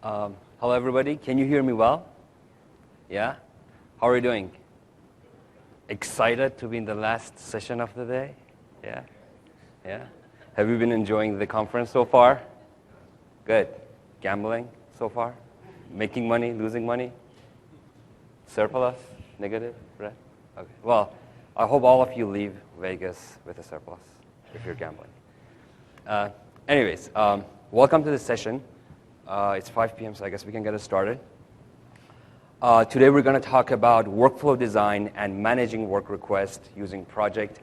Hello, everybody. Can you hear me well? Yeah? How are you doing? Excited to be in the last session of the day? Yeah? Yeah? Have you been enjoying the conference so far? Good. Gambling so far? Making money, losing money? Surplus? Negative? Right? Okay. Well, I hope all of you leave Vegas with a surplus if you're gambling. Anyways, welcome to this session. It's 5 p.m., so I guess we can get it started. Today we're going to talk about workflow design and managing work requests using Project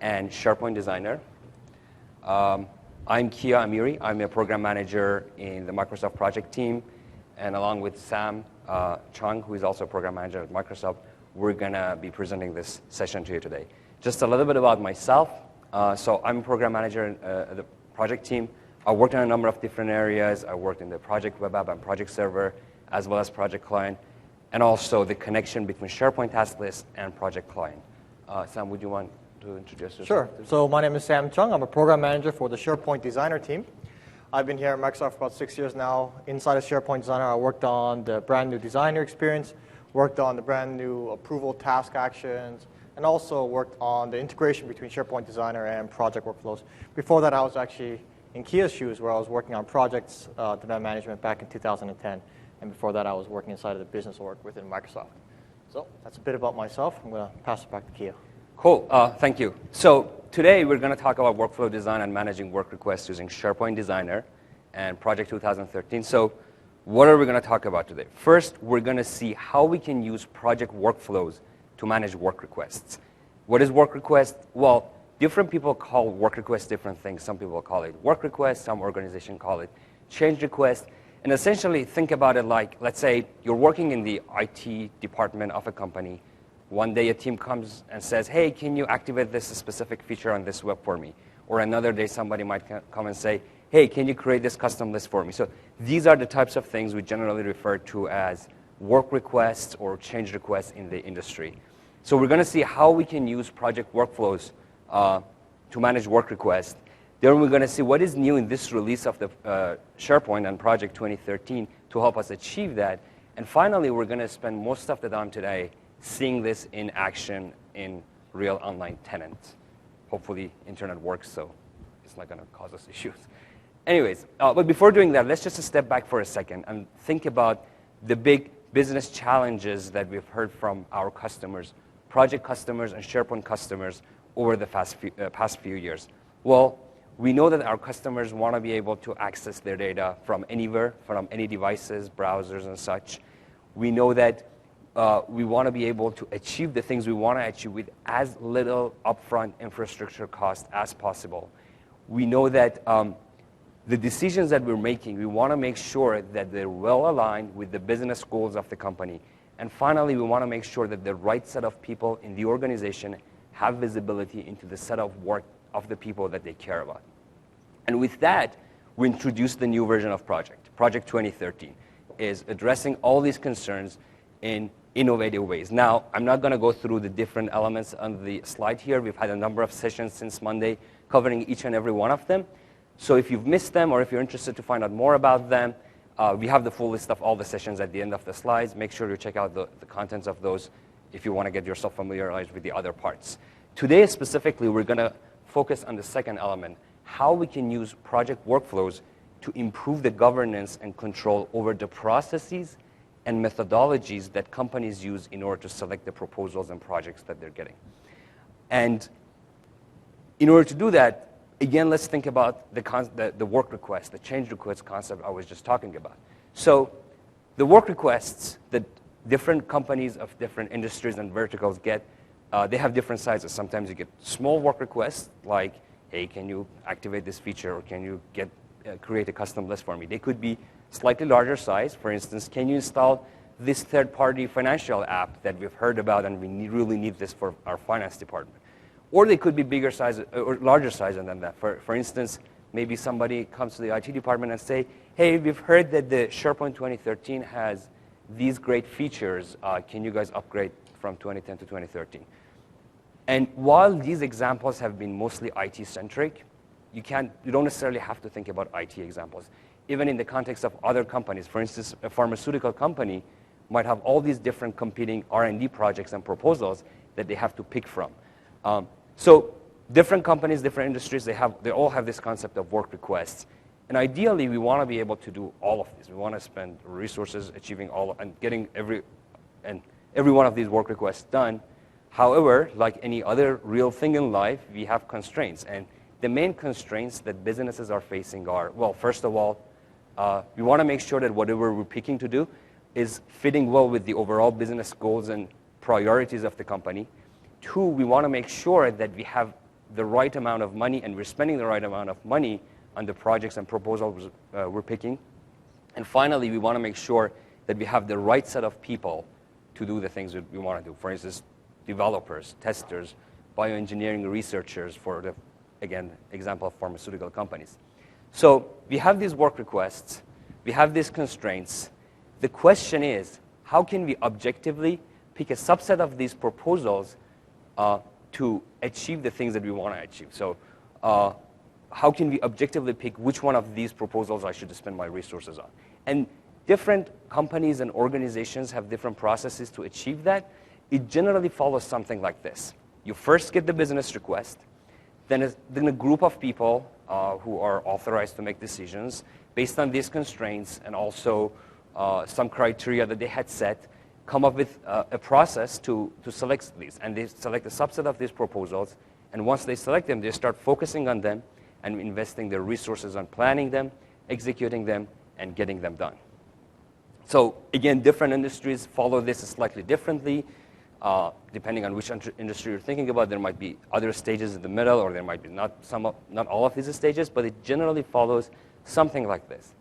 and SharePoint Designer. I'm Kia Amiri. I'm a program manager in the Microsoft project team. And along with Sam Chung, who is also a program manager at Microsoft, we're going to be presenting this session to you today. Just a little bit about myself. So I'm a program manager at the project team. I worked in a number of different areas. I worked in the project web app and project server, as well as project client, and also the connection between SharePoint task list and project client. Sam, would you want to introduce yourself? Sure. So my name is Sam Chung. I'm a program manager for the SharePoint Designer team. I've been here at Microsoft for about 6 years now. Inside of SharePoint Designer, I worked on the brand new designer experience, worked on the brand new approval task actions, and also worked on the integration between SharePoint Designer and project workflows. Before that, I was actually in Kia's shoes, where I was working on projects demand management back in 2010. And before that, I was working inside of the business org within Microsoft. So that's a bit about myself. I'm going to pass it back to Kia. Cool. Thank you. So today, we're going to talk about workflow design and managing work requests using SharePoint Designer and Project 2013. So what are we going to talk about today? First, we're going to see how we can use project workflows to manage work requests. What is work request? Well, different people call work requests different things. Some people call it work request. Some organizations call it change request. And essentially, think about it like, let's say you're working in the IT department of a company. One day, a team comes and says, hey, can you activate this specific feature on this web for me? Or another day, somebody might come and say, hey, can you create this custom list for me? So these are the types of things we generally refer to as work requests or change requests in the industry. So we're going to see how we can use project workflows to manage work requests. Then we're going to see what is new in this release of the SharePoint and Project 2013 to help us achieve that. And finally, we're going to spend most of the time today seeing this in action in real online tenants. Hopefully, internet works, so it's not going to cause us issues. Anyways, but before doing that, let's just step back for a second and think about the big business challenges that we've heard from our customers, project customers and SharePoint customers, over the past few years. Well, we know that our customers want to be able to access their data from anywhere, from any devices, browsers, and such. We know that we want to be able to achieve the things we want to achieve with as little upfront infrastructure cost as possible. We know that the decisions that we're making, we want to make sure that they're well aligned with the business goals of the company. And finally, we want to make sure that the right set of people in the organization have visibility into the set of work of the people that they care about. And with that, we introduced the new version of Project. Project 2013 is addressing all these concerns in innovative ways. Now, I'm not going to go through the different elements on the slide here. We've had a number of sessions since Monday covering each and every one of them. So if you've missed them or if you're interested to find out more about them, we have the full list of all the sessions at the end of the slides. Make sure you check out the contents of those if you want to get yourself familiarized with the other parts. Today, specifically, we're going to focus on the second element, how we can use project workflows to improve the governance and control over the processes and methodologies that companies use in order to select the proposals and projects that they're getting. And in order to do that, again, let's think about the work request, the change request concept I was just talking about. So the work requests that different companies of different industries and verticals get, they have different sizes. Sometimes you get small work requests, like, hey, can you activate this feature, or can you create a custom list for me? They could be slightly larger size. For instance, can you install this third-party financial app that we've heard about, and we really need this for our finance department? Or they could be bigger size or larger size than that. For instance, maybe somebody comes to the IT department and say, hey, we've heard that the SharePoint 2013 has these great features. Can you guys upgrade from 2010 to 2013? And while these examples have been mostly IT-centric, you don't necessarily have to think about IT examples. Even in the context of other companies, for instance, a pharmaceutical company might have all these different competing R&D projects and proposals that they have to pick from. So different companies, different industries, they all have this concept of work requests. And ideally, we want to be able to do all of this. We want to spend resources achieving and getting every one of these work requests done. However, like any other real thing in life, we have constraints. And the main constraints that businesses are facing are, well, first of all, we want to make sure that whatever we're picking to do is fitting well with the overall business goals and priorities of the company. 2, we want to make sure that we have the right amount of money and we're spending the right amount of money on the projects and proposals we're picking. And finally, we want to make sure that we have the right set of people to do the things that we want to do. For instance, developers, testers, bioengineering researchers for the, again, example of pharmaceutical companies. So we have these work requests, we have these constraints. The question is, how can we objectively pick a subset of these proposals to achieve the things that we want to achieve? So how can we objectively pick which one of these proposals I should spend my resources on? And different companies and organizations have different processes to achieve that. It generally follows something like this. You first get the business request, then a group of people who are authorized to make decisions based on these constraints and also some criteria that they had set, come up with a process to select these. And they select a subset of these proposals. And once they select them, they start focusing on them and investing their resources on planning them, executing them, and getting them done. So again, different industries follow this slightly differently. Depending on which industry you're thinking about, there might be other stages in the middle, or there might be not all of these stages, but it generally follows something like this.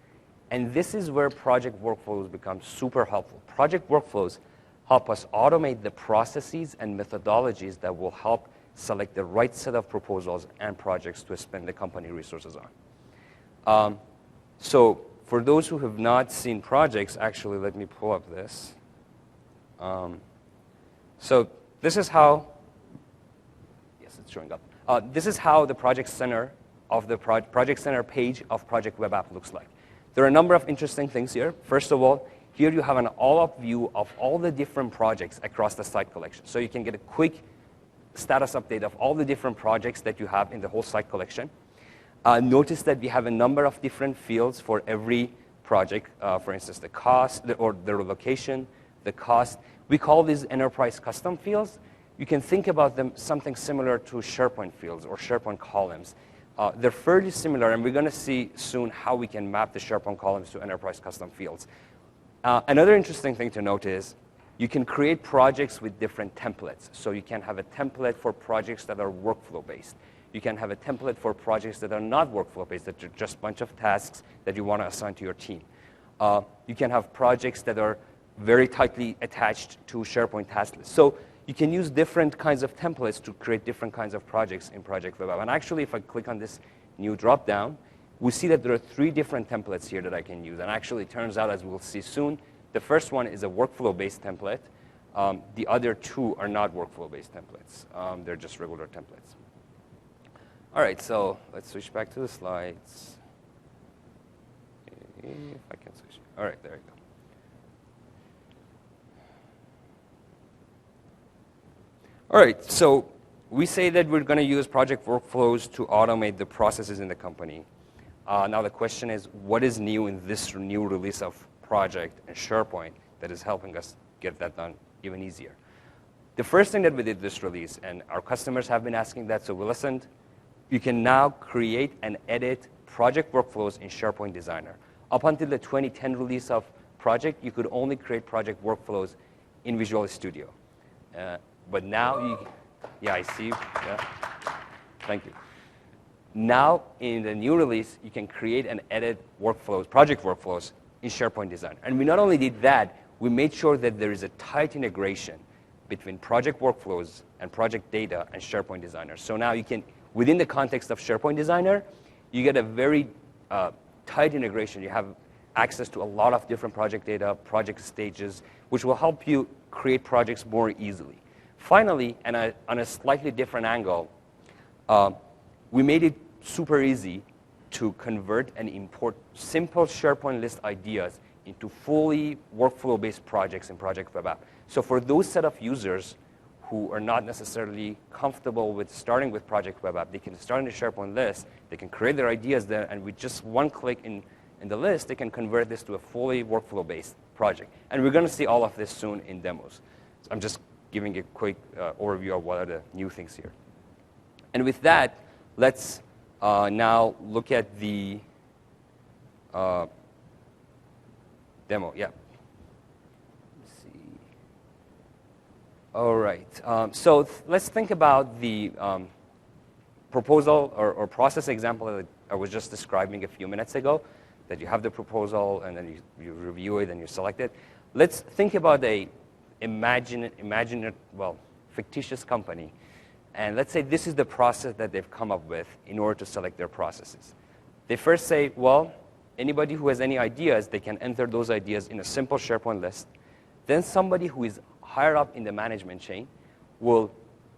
And this is where project workflows become super helpful. Project workflows help us automate the processes and methodologies that will help select the right set of proposals and projects to spend the company resources on. So for those who have not seen projects, actually, let me pull up this. So this is how, yes, it's showing up. This is how the Project Center of the Project Center page of Project Web App looks like. There are a number of interesting things here. First of all, here you have an all-up view of all the different projects across the site collection. So you can get a quick status update of all the different projects that you have in the whole site collection. Notice that we have a number of different fields for every project. For instance, the cost, or the location, the cost. We call these enterprise custom fields. You can think about them something similar to SharePoint fields or SharePoint columns. They're fairly similar, and we're going to see soon how we can map the SharePoint columns to enterprise custom fields. Another interesting thing to note is you can create projects with different templates. So you can have a template for projects that are workflow-based. You can have a template for projects that are not workflow-based, that are just a bunch of tasks that you want to assign to your team. You can have projects that are very tightly attached to SharePoint task lists. So you can use different kinds of templates to create different kinds of projects in Project Web App. And actually, if I click on this new drop-down, we see that there are 3 different templates here that I can use. And actually, it turns out, as we'll see soon, the first one is a workflow-based template. The other 2 are not workflow-based templates. They're just regular templates. All right, so let's switch back to the slides. If I can switch. All right, there you go. All right, so we say that we're going to use project workflows to automate the processes in the company. Now the question is, what is new in this new release of Project and SharePoint that is helping us get that done even easier? The first thing that we did this release, and our customers have been asking that, so we listened, you can now create and edit project workflows in SharePoint Designer. Up until the 2010 release of Project, you could only create project workflows in Visual Studio. But now, yeah, I see. Yeah. Thank you. Now, in the new release, you can create and edit workflows, project workflows, in SharePoint Designer. And we not only did that, we made sure that there is a tight integration between project workflows and project data and SharePoint Designer. So now you can, within the context of SharePoint Designer, you get a very tight integration. You have access to a lot of different project data, project stages, which will help you create projects more easily. Finally, and on a slightly different angle, we made it super easy to convert and import simple SharePoint list ideas into fully workflow-based projects in Project Web App. So for those set of users who are not necessarily comfortable with starting with Project Web App, they can start in the SharePoint list, they can create their ideas there, and with just one click in the list, they can convert this to a fully workflow-based project. And we're going to see all of this soon in demos. So I'm just giving a quick overview of what are the new things here. And with that, let's now look at the demo. Yeah. Let's see. All right. So let's think about the proposal or process example that I was just describing a few minutes ago, that you have the proposal, and then you review it, and you select it. Let's think about a fictitious company. And let's say this is the process that they've come up with in order to select their processes. They first say, well, anybody who has any ideas, they can enter those ideas in a simple SharePoint list. Then somebody who is higher up in the management chain will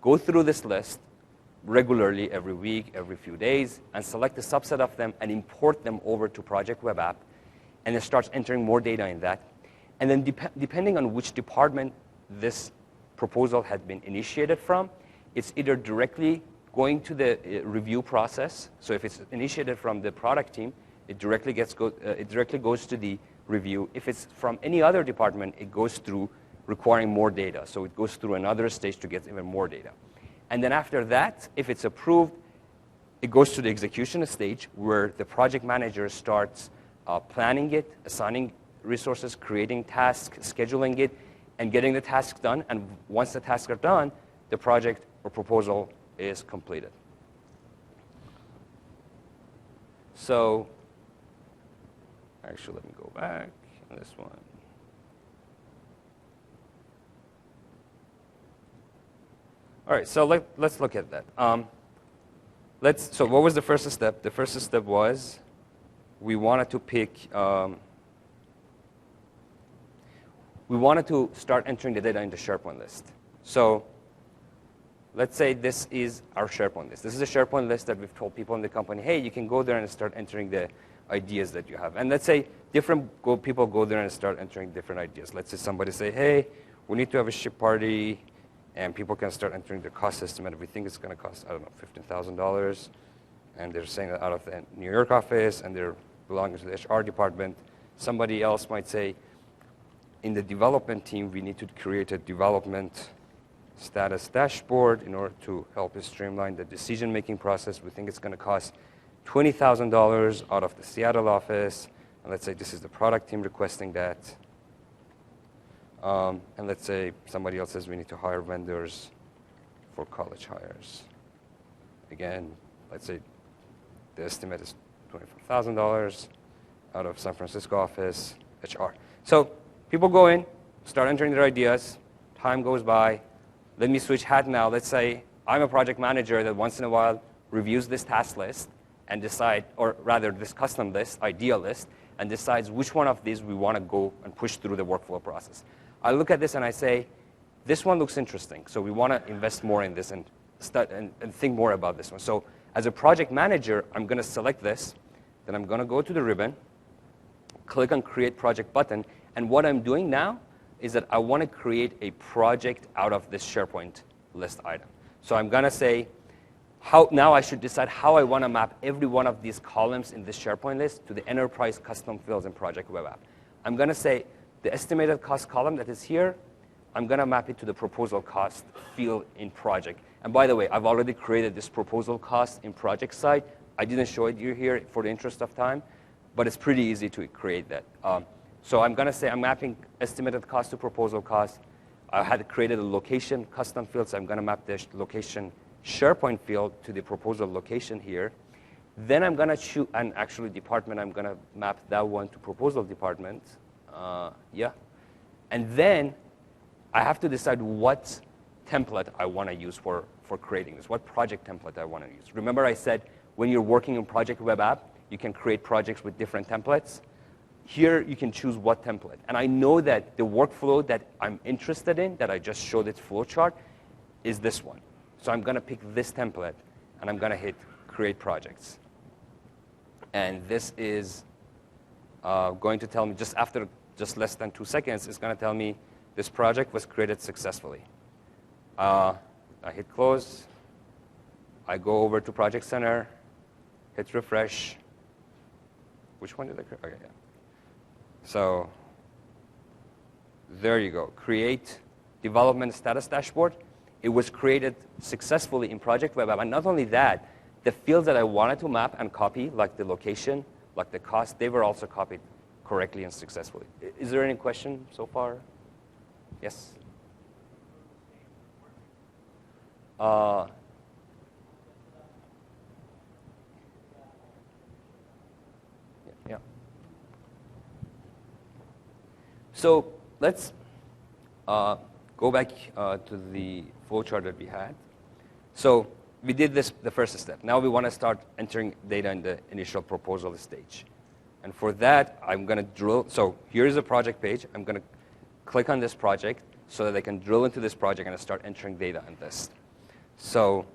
go through this list regularly, every week, every few days, and select a subset of them and import them over to Project Web App. And it starts entering more data in that. And then depending on which department this proposal had been initiated from, it's either directly going to the review process. So if it's initiated from the product team, it directly goes to the review. If it's from any other department, it goes through requiring more data. So it goes through another stage to get even more data. And then after that, if it's approved, it goes to the execution stage where the project manager starts planning it, assigning resources, creating tasks, scheduling it, and getting the tasks done. And once the tasks are done, the project or proposal is completed. So actually, let me go back on this one. All right, so let's look at that. So what was the first step? The first step was we wanted to pick, we wanted to start entering the data in the SharePoint list. So let's say this is our SharePoint list. This is a SharePoint list that we've told people in the company, hey, you can go there and start entering the ideas that you have. And let's say people go there and start entering different ideas. Let's say somebody say, hey, we need to have a ship party, and people can start entering their cost estimate. We think it's going to cost, I don't know, $15,000. And they're saying that out of the New York office, and they're belonging to the HR department. Somebody else might say, in the development team, we need to create a development status dashboard in order to help us streamline the decision-making process. We think it's going to cost $20,000 out of the Seattle office. And let's say this is the product team requesting that. And let's say somebody else says we need to hire vendors for college hires. Again, let's say the estimate is $25,000 out of San Francisco office, HR. So people go in, start entering their ideas. Time goes by. Let me switch hat now. Let's say I'm a project manager that once in a while reviews this task list and decide, or rather this custom list, idea list, and decides which one of these we want to go and push through the workflow process. I look at this and I say, this one looks interesting, so we want to invest more in this and start and think more about this one. So as a project manager, I'm going to select this, then I'm going to go to the ribbon, click on Create Project button, and what I'm doing now is that I want to create a project out of this SharePoint list item. So I'm going to say, now I should decide how I want to map every one of these columns in this SharePoint list to the enterprise custom fields in Project Web App. I'm going to say the estimated cost column that is here, I'm going to map it to the proposal cost field in project. And by the way, I've already created this proposal cost in project side. I didn't show it you here for the interest of time, but it's pretty easy to create that. So I'm going to say I'm mapping estimated cost to proposal cost. I had created a location custom field, so I'm going to map the location SharePoint field to the proposal location here. Then I'm going to choose, and actually department, I'm going to map that one to proposal department. And then I have to decide what template I want to use for creating this, what project template I want to use. Remember I said when you're working in Project Web App, you can create projects with different templates. Here you can choose what template. And I know that the workflow that I'm interested in, that I just showed its flowchart, is this one. So I'm going to pick this template, and I'm going to hit create projects. And this is going to tell me just after just less than 2 seconds, it's going to tell me this project was created successfully. I hit close. I go over to Project Center, hit refresh. Which one did I create? Okay, yeah. So there you go. Create development status dashboard. It was created successfully in Project Web App. And not only that, the fields that I wanted to map and copy, like the location, like the cost, they were also copied correctly and successfully. Is there any question so far? Yes? Yeah. So let's go back to the flowchart that we had. So we did this the first step. Now we want to start entering data in the initial proposal stage. And for that, I'm going to drill. So here's a project page. I'm going to click on this project so that I can drill into this project and start entering data in this. So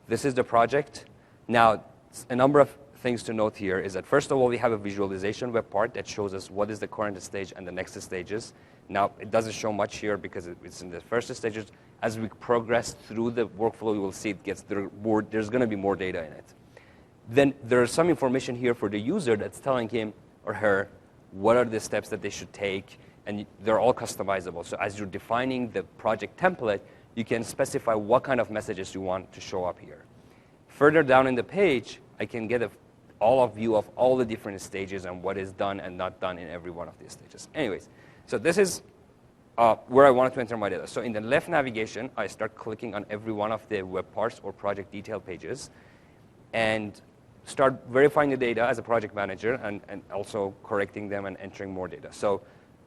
this is the project. Now, a number of things to note here is that, first of all, we have a visualization web part that shows us what is the current stage and the next stages. Now, it doesn't show much here because it's in the first stages. As we progress through the workflow, you will see it gets there's going to be more data in it. Then there's some information here for the user that's telling him or her what are the steps that they should take, and they're all customizable. So as you're defining the project template, you can specify what kind of messages you want to show up here. Further down in the page, I can get a view of all the different stages and what is done and not done in every one of these stages. Anyways, so this is where I wanted to enter my data. So in the left navigation, I start clicking on every one of the web parts or project detail pages and start verifying the data as a project manager and also correcting them and entering more data. So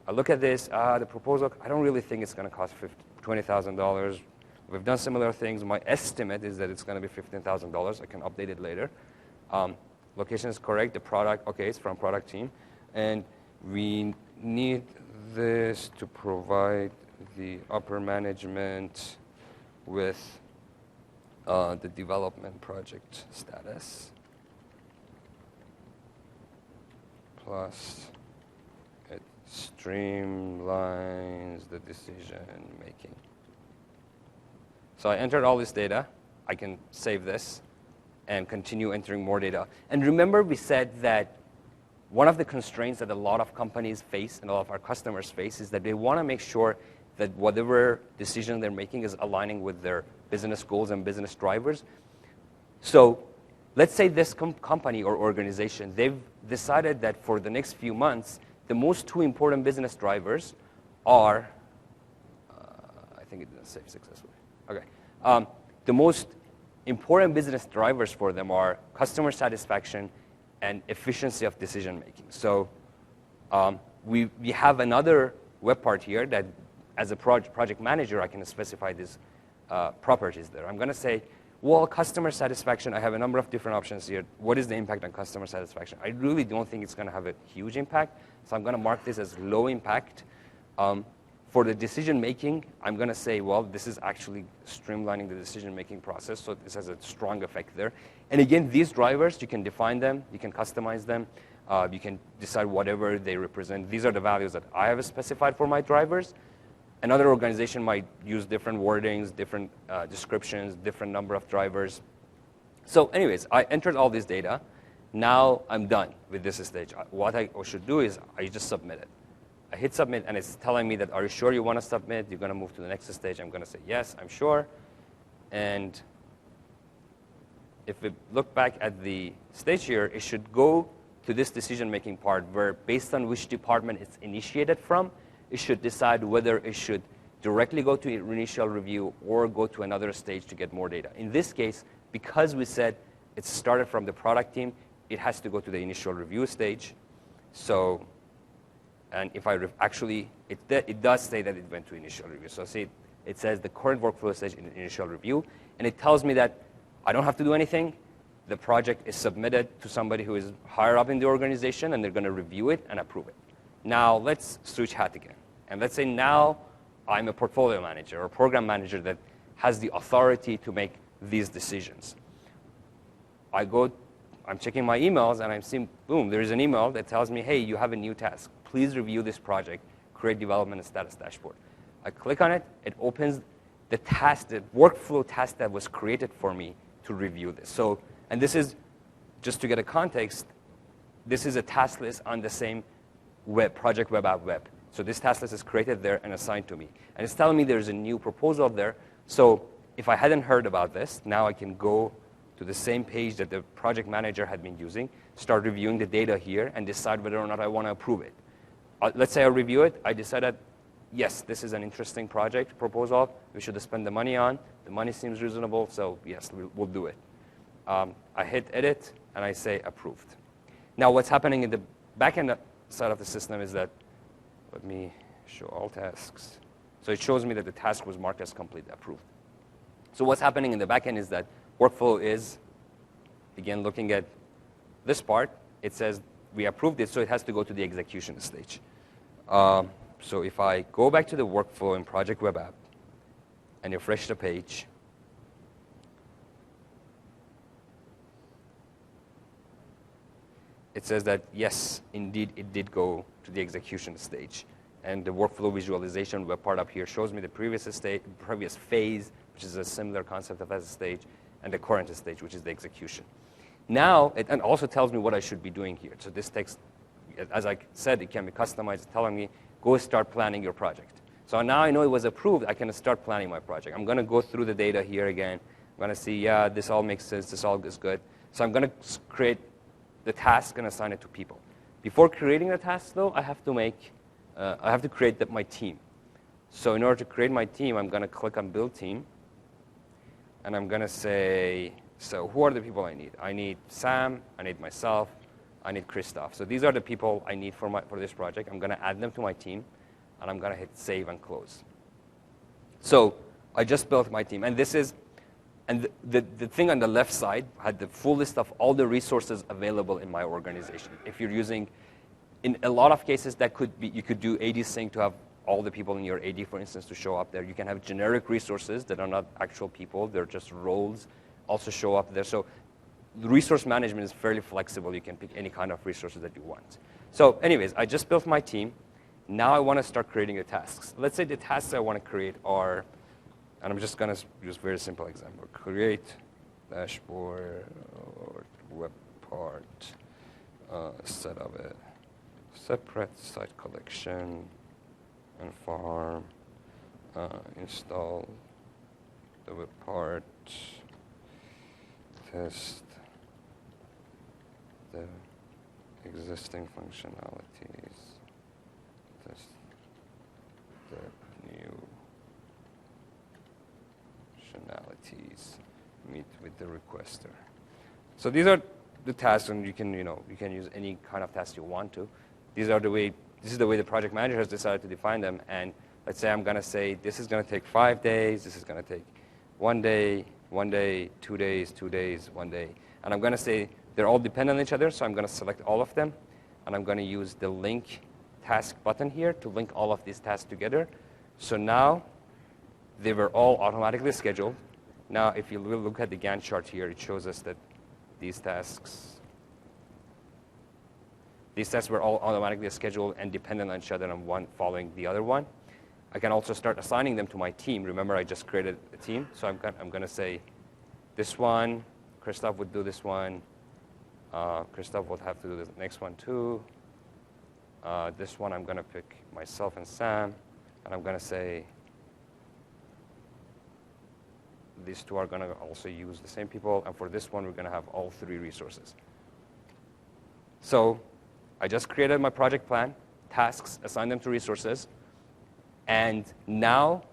I look at this, the proposal, I don't really think it's going to cost $20,000. We've done similar things. My estimate is that it's going to be $15,000. I can update it later. Location is correct. The product, okay, it's from product team. And we need this to provide the upper management with the development project status. Plus, it streamlines the decision making. So I entered all this data. I can save this and continue entering more data. And remember, we said that one of the constraints that a lot of companies face and a lot of our customers face is that they want to make sure that whatever decision they're making is aligning with their business goals and business drivers. So let's say this company or organization, they've decided that for the next few months, the most two important business drivers are, I think it didn't save successfully. Okay. The most important business drivers for them are customer satisfaction and efficiency of decision making. So we have another web part here that as a project manager, I can specify these properties there. I'm going to say, well, customer satisfaction, I have a number of different options here. What is the impact on customer satisfaction? I really don't think it's going to have a huge impact, so I'm going to mark this as low impact. For the decision making, I'm going to say, well, this is actually streamlining the decision making process, so this has a strong effect there. And again, these drivers, you can define them, you can customize them, you can decide whatever they represent. These are the values that I have specified for my drivers. Another organization might use different wordings, different descriptions, different number of drivers. So anyways, I entered all this data. Now I'm done with this stage. What I should do is I just submit it. I hit submit, and it's telling me that, are you sure you want to submit? You're going to move to the next stage. I'm going to say, yes, I'm sure. And if we look back at the stage here, it should go to this decision-making part where, based on which department it's initiated from, it should decide whether it should directly go to initial review or go to another stage to get more data. In this case, because we said it started from the product team, it has to go to the initial review stage. So, and if I actually, it does say that it went to initial review. So see, it says the current workflow stage in initial review, and it tells me that I don't have to do anything. The project is submitted to somebody who is higher up in the organization, and they're going to review it and approve it. Now, let's switch hat again. And let's say now I'm a portfolio manager or program manager that has the authority to make these decisions. I'm checking my emails, and I'm seeing, boom, there's an email that tells me, hey, you have a new task. Please review this project, create development and status dashboard. I click on it. It opens the task, the workflow task that was created for me to review this. So, and this is, just to get a context, this is a task list on the same project web app web. So this task list is created there and assigned to me. And it's telling me there's a new proposal there. So if I hadn't heard about this, now I can go to the same page that the project manager had been using, start reviewing the data here, and decide whether or not I want to approve it. Let's say I review it. I decided, yes, this is an interesting project proposal. We should spend the money on. The money seems reasonable, so yes, we'll do it. I hit edit, and I say approved. Now, what's happening in the backend side of the system is that, let me show all tasks. So it shows me that the task was marked as complete, approved. So what's happening in the backend is that workflow is, again, looking at this part. It says we approved it, so it has to go to the execution stage. So if I go back to the workflow in Project Web App and refresh the page, it says that, yes, indeed, it did go to the execution stage. And the workflow visualization web part up here shows me the previous phase, which is a similar concept of as a stage, and the current stage, which is the execution. Now, it also tells me what I should be doing here. So this text, as I said, it can be customized, telling me, go start planning your project. So now I know it was approved, I can start planning my project. I'm going to go through the data here again. I'm going to see, yeah, this all makes sense, this all is good. So I'm going to create the task and assign it to people. Before creating the task, though, I have to create my team. So in order to create my team, I'm going to click on Build Team, and I'm going to say, so who are the people I need? I need Sam, I need myself, I need Christoph. So these are the people I need for this project. I'm going to add them to my team, and I'm going to hit Save and Close. So I just built my team, and this is, and the thing on the left side had the full list of all the resources available in my organization. If you're using, in a lot of cases, that could be, you could do AD sync to have all the people in your AD, for instance, to show up there. You can have generic resources that are not actual people. They're just roles also show up there. So the resource management is fairly flexible. You can pick any kind of resources that you want. So anyways, I just built my team. Now I want to start creating the tasks. Let's say the tasks I want to create are, and I'm just going to use a very simple example. Create dashboard or web part, set up a separate site collection and farm, install the web part, test the existing functionalities, test the new functionalities, meet with the requester. So these are the tasks, and you can use any kind of task you want to. This is the way the project manager has decided to define them. And let's say I'm going to say this is going to take 5 days, this is going to take 1 day, 1 day, 2 days, 2 days, 1 day. And I'm going to say they're all dependent on each other, so I'm going to select all of them. And I'm going to use the link task button here to link all of these tasks together. So now they were all automatically scheduled. Now if you look at the Gantt chart here, it shows us that these tasks were all automatically scheduled and dependent on each other, and one following the other one. I can also start assigning them to my team. Remember, I just created a team, so I'm going to say this one, Christoph would do this one. Christoph would have to do the next one too. This one, I'm going to pick myself and Sam, and I'm going to say these two are going to also use the same people, and for this one, we're going to have all 3 resources. So I just created my project plan, tasks, assigned them to resources, and now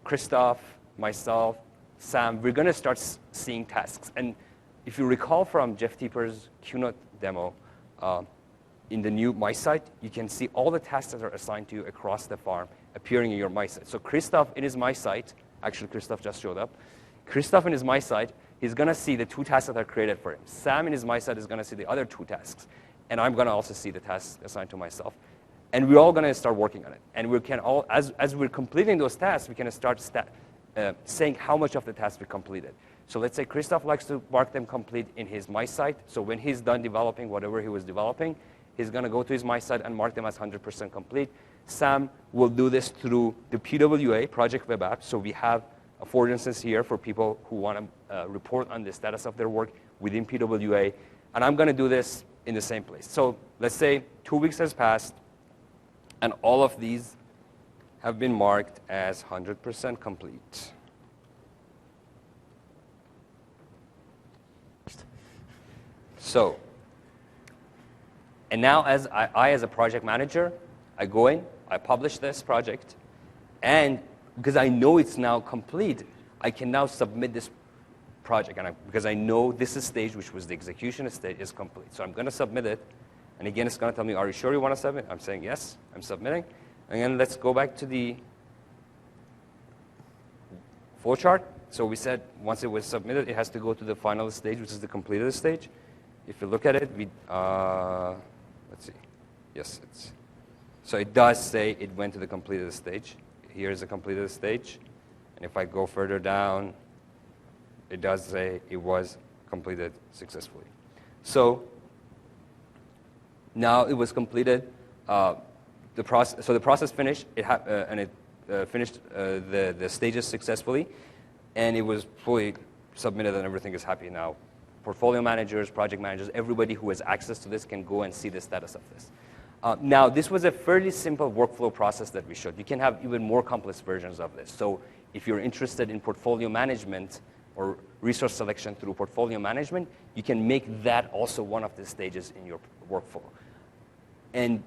Christoph, myself, Sam, we're going to start seeing tasks. And if you recall from Jeff Teeper's Keynote demo, in the new My Site, you can see all the tasks that are assigned to you across the farm appearing in your My Site. So Christoph in his My Site, actually Christoph just showed up. Christoph in his My Site, he's going to see the 2 tasks that are created for him. Sam in his My Site is going to see the other 2 tasks. And I'm going to also see the tasks assigned to myself. And we're all going to start working on it. And we can all, as we're completing those tasks, we can start saying how much of the task we completed. So let's say Christoph likes to mark them complete in his My Site. So when he's done developing whatever he was developing, he's going to go to his My Site and mark them as 100% complete. Sam will do this through the PWA, Project Web App. So we have affordances here for people who want to report on the status of their work within PWA. And I'm going to do this in the same place. So let's say 2 weeks has passed, and all of these have been marked as 100% complete. So, and now as I as a project manager, I go in, I publish this project, and because I know it's now complete, I can now submit this project, and because I know this stage, which was the execution stage, is complete. So I'm going to submit it, and again, it's going to tell me, are you sure you want to submit? I'm saying yes, I'm submitting. And then let's go back to the flowchart. So we said once it was submitted, it has to go to the final stage, which is the completed stage. If you look at it, let's see. Yes, so it does say it went to the completed stage. Here's the completed stage. And if I go further down, it does say it was completed successfully. So now it was completed. So the process finished, and it finished the stages successfully, and it was fully submitted, and everything is happy now. Portfolio managers, project managers, everybody who has access to this can go and see the status of this. Now, this was a fairly simple workflow process that we showed. You can have even more complex versions of this. So if you're interested in portfolio management or resource selection through portfolio management, you can make that also one of the stages in your workflow. And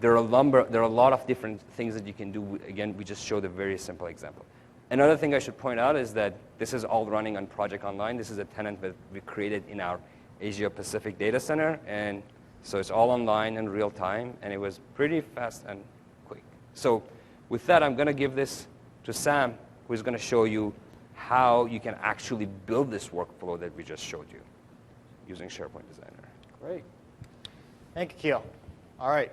there are a lot of different things that you can do. Again, we just showed a very simple example. Another thing I should point out is that this is all running on Project Online. This is a tenant that we created in our Asia Pacific data center, and so it's all online in real time, and it was pretty fast and quick. So with that, I'm going to give this to Sam, who is going to show you how you can actually build this workflow that we just showed you using SharePoint Designer. Great. Thank you, Keel. All right.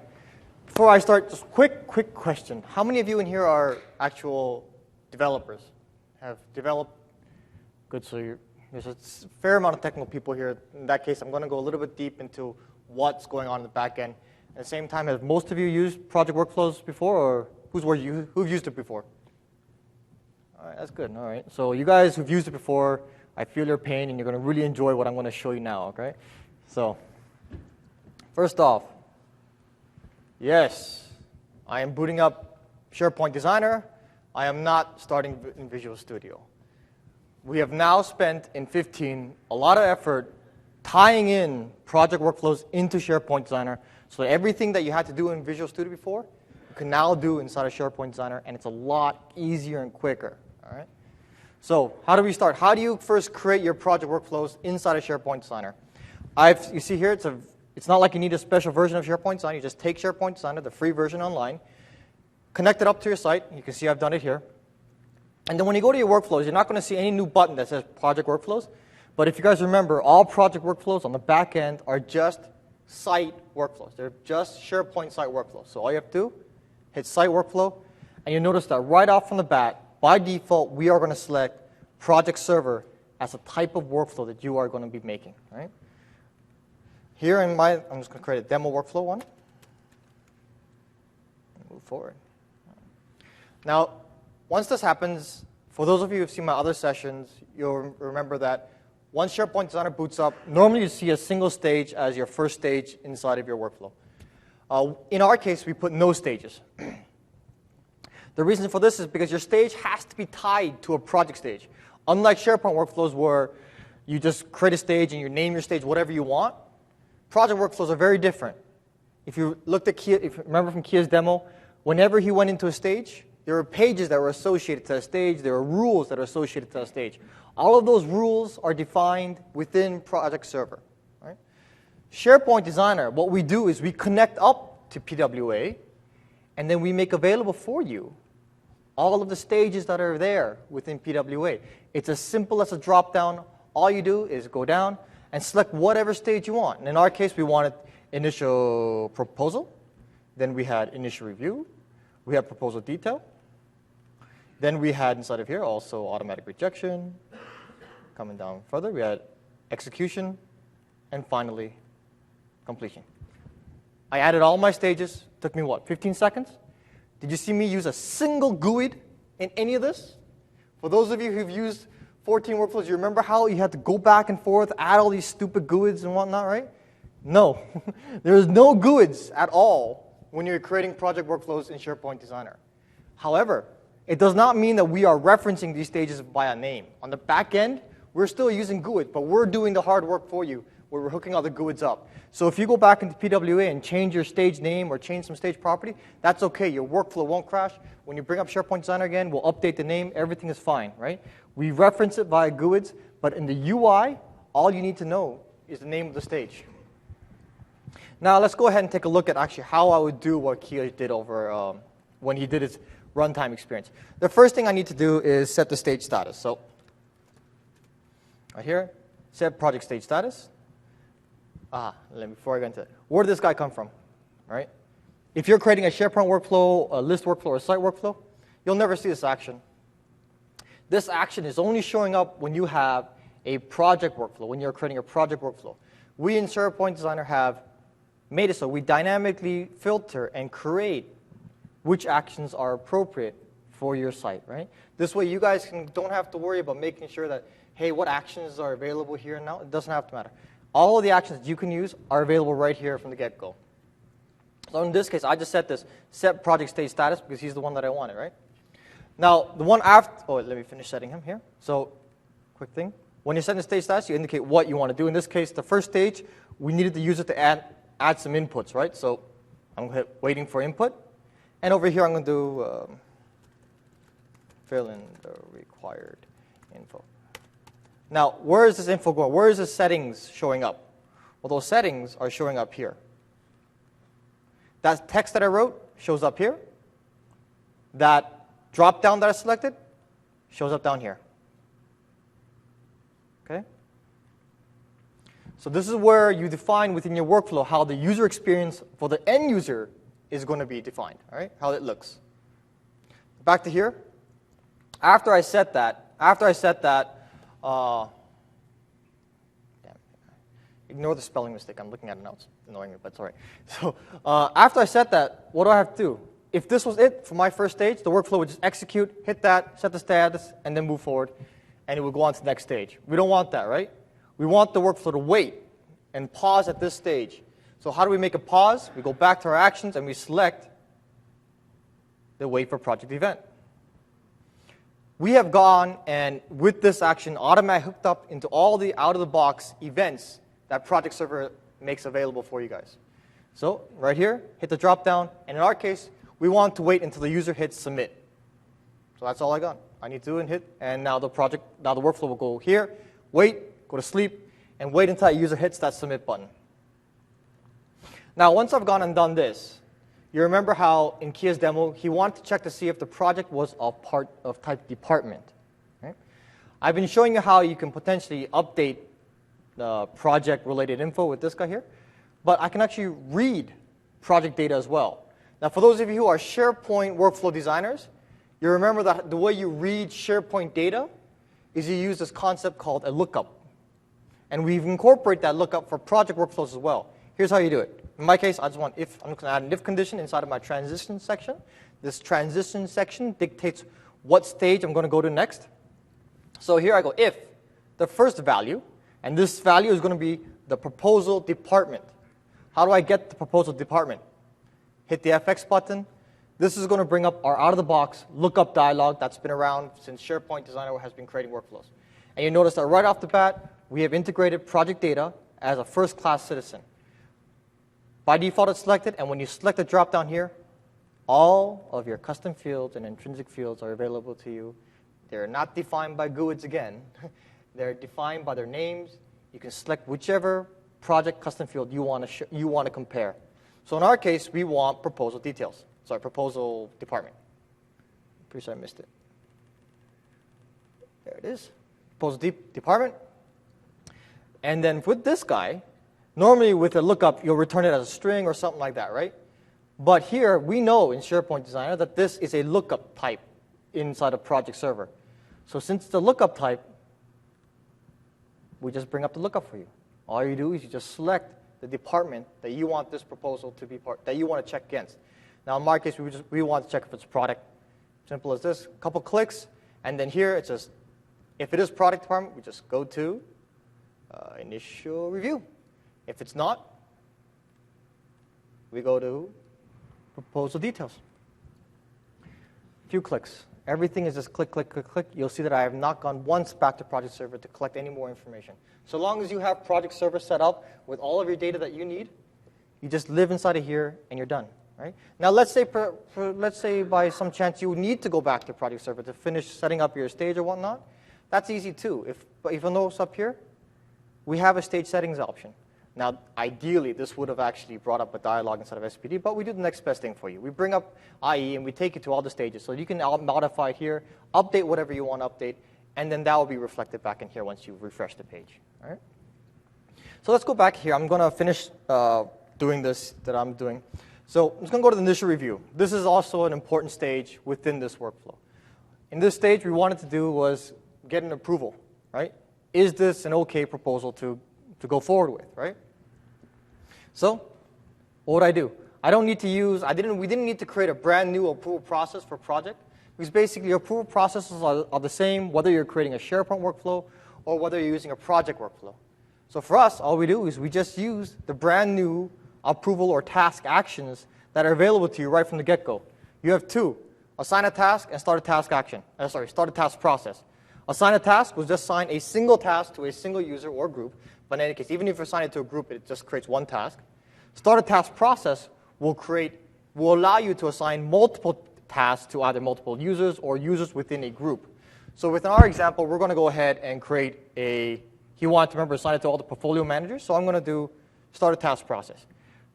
Before I start, just quick question. How many of you in here are actual developers? Have developed? Good, so there's a fair amount of technical people here. In that case, I'm going to go a little bit deep into what's going on in the back end. At the same time, have most of you used project workflows before, or who've used it before? All right, that's good. All right, so you guys who've used it before, I feel your pain, and you're going to really enjoy what I'm going to show you now, okay? So, first off, yes, I am booting up SharePoint Designer. I am not starting in Visual Studio. We have now spent in 15 a lot of effort tying in project workflows into SharePoint Designer, so that everything that you had to do in Visual Studio before, you can now do inside of SharePoint Designer, and it's a lot easier and quicker. All right. So how do we start? How do you first create your project workflows inside of SharePoint Designer? You see here, it's not like you need a special version of SharePoint Designer. You just take SharePoint Designer, the free version online, connect it up to your site. You can see I've done it here. And then when you go to your workflows, you're not going to see any new button that says Project Workflows. But if you guys remember, all project workflows on the back end are just site workflows. They're just SharePoint site workflows. So all you have to do, hit Site Workflow, and you'll notice that right off from the bat, by default, we are going to select Project Server as a type of workflow that you are going to be making. Right? Here I'm just going to create a demo workflow one. Move forward. Now, once this happens, for those of you who've seen my other sessions, you'll remember that once SharePoint Designer boots up, normally you see a single stage as your first stage inside of your workflow. In our case, we put no stages. The reason for this is because your stage has to be tied to a project stage. Unlike SharePoint workflows where you just create a stage and you name your stage whatever you want, project workflows are very different. If you looked at Kia, if you remember from Kia's demo, whenever he went into a stage, there were pages that were associated to a stage. There were rules that are associated to a stage. All of those rules are defined within Project Server. Right? SharePoint Designer, what we do is we connect up to PWA, and then we make available for you all of the stages that are there within PWA. It's as simple as a drop-down. All you do is go down and select whatever stage you want. And in our case, we wanted initial proposal. Then we had initial review. We had proposal detail. Then we had inside of here also automatic rejection, coming down further, we had execution, and finally, completion. I added all my stages. Took me, what, 15 seconds? Did you see me use a single GUID in any of this? For those of you who've used 14 workflows, you remember how you had to go back and forth, add all these stupid GUIDs and whatnot, right? No. There's no GUIDs at all when you're creating project workflows in SharePoint Designer. However, it does not mean that we are referencing these stages by a name. On the back end, we're still using GUID, but we're doing the hard work for you, where we're hooking all the GUIDs up. So if you go back into PWA and change your stage name or change some stage property, that's okay. Your workflow won't crash. When you bring up SharePoint Designer again, we'll update the name. Everything is fine, right? We reference it via GUIDs, but in the UI, all you need to know is the name of the stage. Now let's go ahead and take a look at actually how I would do what Kia did over when he did his runtime experience. The first thing I need to do is set the stage status. So right here, set project stage status. Before I get into it, where did this guy come from, right? If you're creating a SharePoint workflow, a list workflow, or a site workflow, you'll never see this action. This action is only showing up when you have a project workflow, when you're creating a project workflow. We in SharePoint Designer have made it so we dynamically filter and create which actions are appropriate for your site, right? This way you guys don't have to worry about making sure that, hey, what actions are available here and now? It doesn't have to matter. All of the actions that you can use are available right here from the get-go. So in this case, I just set this set project stage status because he's the one that I wanted, right? Now, the one after, let me finish setting him here. So, quick thing. When you're setting the stage status, you indicate what you want to do. In this case, the first stage, we needed the user to add some inputs, right? So I'm going to hit waiting for input. And over here, I'm going to do fill in the required info. Now, where is this info going? Where is the settings showing up? Well, those settings are showing up here. That text that I wrote shows up here. That drop-down that I selected shows up down here. Okay? So this is where you define within your workflow how the user experience for the end user is going to be defined, all right? How it looks. Back to here. After I set that, ignore the spelling mistake. I'm looking at it now. It's annoying me, but it's all right. So after I set that, what do I have to do? If this was it for my first stage, the workflow would just execute, hit that, set the status, and then move forward, and it would go on to the next stage. We don't want that, right? We want the workflow to wait and pause at this stage. So how do we make a pause? We go back to our actions, and we select the wait for project event. We have gone and, with this action, automatically hooked up into all the out-of-the-box events that Project Server makes available for you guys. So right here, hit the drop-down, and in our case, we want to wait until the user hits submit. So that's all I got. I need to hit, and now the workflow will go here, wait, go to sleep, and wait until the user hits that submit button. Now, once I've gone and done this, you remember how in Kia's demo, he wanted to check to see if the project was a part of type department. Right? I've been showing you how you can potentially update the project-related info with this guy here, but I can actually read project data as well. Now, for those of you who are SharePoint workflow designers, you remember that the way you read SharePoint data is you use this concept called a lookup. And we've incorporated that lookup for project workflows as well. Here's how you do it. In my case, I just want if. I'm going to add an if condition inside of my transition section. This transition section dictates what stage I'm going to go to next. So here I go if the first value, and this value is going to be the proposal department. How do I get the proposal department? Hit the FX button. This is going to bring up our out-of-the-box lookup dialog that's been around since SharePoint Designer has been creating workflows. And you notice that right off the bat, we have integrated project data as a first-class citizen. By default, it's selected, and when you select the drop-down here, all of your custom fields and intrinsic fields are available to you. They're not defined by GUIDs again. They're defined by their names. You can select whichever project custom field you want to compare. So in our case, we want proposal details. Sorry, proposal department. Pretty sure I missed it. There it is. Proposal department. And then with this guy, normally with a lookup, you'll return it as a string or something like that, right? But here, we know in SharePoint Designer that this is a lookup type inside of Project Server. So since it's a lookup type, we just bring up the lookup for you. All you do is you just select the department that you want this proposal to be that you want to check against. Now, in my case, we want to check if it's product. Simple as this. A couple clicks, and then here it's just, if it is product department, we just go to initial review. If it's not, we go to proposal details. A few clicks. Everything is just click, click, click, click. You'll see that I have not gone once back to Project Server to collect any more information. So long as you have Project Server set up with all of your data that you need, you just live inside of here and you're done. Right? Now, let's say by some chance you need to go back to Project Server to finish setting up your stage or whatnot. That's easy too. If you notice up here, we have a stage settings option. Now, ideally, this would have actually brought up a dialog instead of SPD, but we do the next best thing for you. We bring up IE, and we take it to all the stages. So you can modify it here, update whatever you want to update, and then that will be reflected back in here once you refresh the page. All right? So let's go back here. I'm going to finish doing this that I'm doing. So I'm just going to go to the initial review. This is also an important stage within this workflow. In this stage, we wanted to do was get an approval. Right? Is this an OK proposal to go forward with? Right? So what would I do? I don't need to use, we didn't need to create a brand new approval process for project, because basically your approval processes are the same whether you're creating a SharePoint workflow or whether you're using a project workflow. So for us, all we do is we just use the brand new approval or task actions that are available to you right from the get-go. You have two, assign a task and start a task action. Start a task process. Assign a task will just assign a single task to a single user or group. But in any case, even if you assign it to a group, it just creates one task. Start a task process will allow you to assign multiple tasks to either multiple users or users within a group. So within our example, we're going to go ahead and create he wanted to assign it to all the portfolio managers. So I'm going to do start a task process.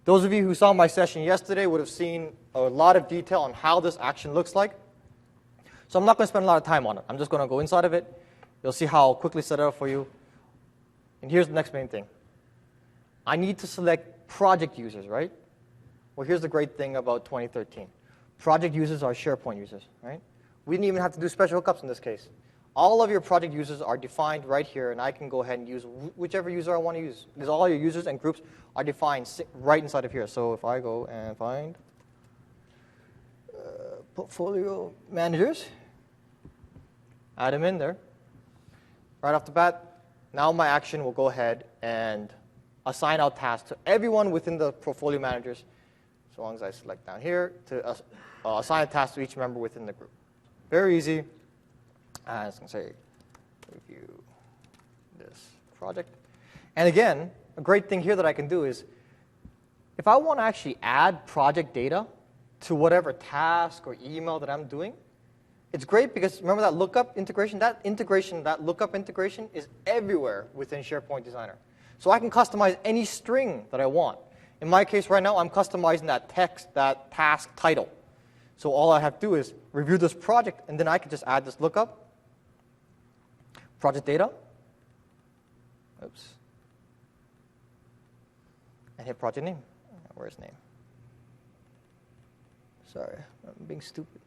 Those of you who saw my session yesterday would have seen a lot of detail on how this action looks like. So I'm not going to spend a lot of time on it. I'm just going to go inside of it. You'll see how I'll quickly set it up for you. And here's the next main thing. I need to select project users, right? Well, here's the great thing about 2013. Project users are SharePoint users, right? We didn't even have to do special hookups in this case. All of your project users are defined right here, and I can go ahead and use whichever user I want to use, because all your users and groups are defined right inside of here. So if I go and find portfolio managers, add them in there, right off the bat, now my action will go ahead and assign out tasks to everyone within the portfolio managers, as long as I select down here, to assign a task to each member within the group. Very easy. I was going to say, review this project. And again, a great thing here that I can do is, if I want to actually add project data to whatever task or email that I'm doing, it's great because remember that lookup integration? That lookup integration is everywhere within SharePoint Designer. So I can customize any string that I want. In my case right now, I'm customizing that task title. So all I have to do is review this project, and then I can just add this lookup, project data, oops, and hit project name. Where's name? Sorry, I'm being stupid.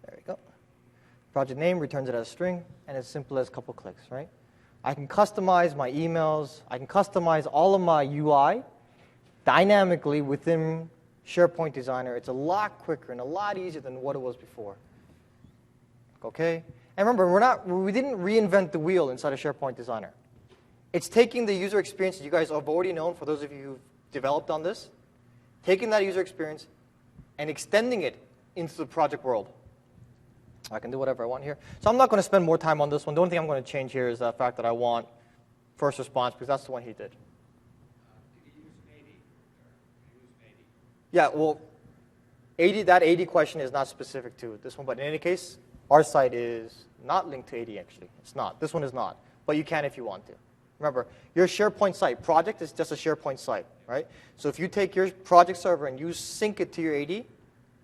There we go. Project name returns it as a string, and it's simple as a couple clicks, right? I can customize my emails. I can customize all of my UI dynamically within SharePoint Designer. It's a lot quicker and a lot easier than what it was before. Okay? And remember, we didn't reinvent the wheel inside of SharePoint Designer. It's taking the user experience that you guys have already known, for those of you who've developed on this, taking that user experience and extending it into the project world. I can do whatever I want here. So I'm not going to spend more time on this one. The only thing I'm going to change here is the fact that I want first response, because that's the one he did. Yeah, well, that 80 question is not specific to this one, but in any case, our site is not linked to 80 actually. It's not. This one is not, but you can if you want to. Remember, your SharePoint site, project is just a SharePoint site, right? So if you take your project server and you sync it to your AD,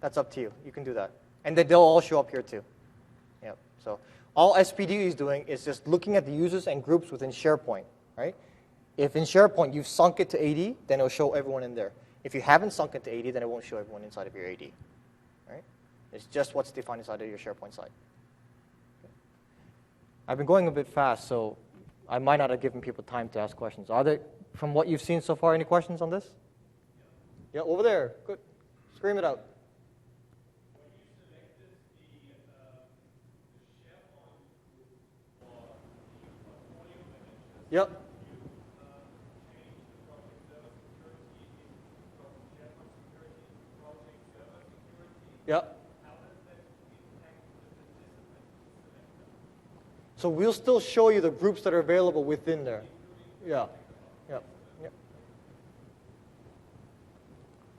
that's up to you. You can do that. And then they'll all show up here too. Yep. So all SPD is doing is just looking at the users and groups within SharePoint, right? If in SharePoint you've sunk it to AD, then it'll show everyone in there. If you haven't sunk it to AD, then it won't show everyone inside of your AD, right? It's just what's defined inside of your SharePoint site. Okay. I've been going a bit fast, so I might not have given people time to ask questions. Are there, from what you've seen so far, any questions on this? Yeah, over there. Good. Scream it out. Yep. Yep. So we'll still show you the groups that are available within there. Yeah. Yep. Yep.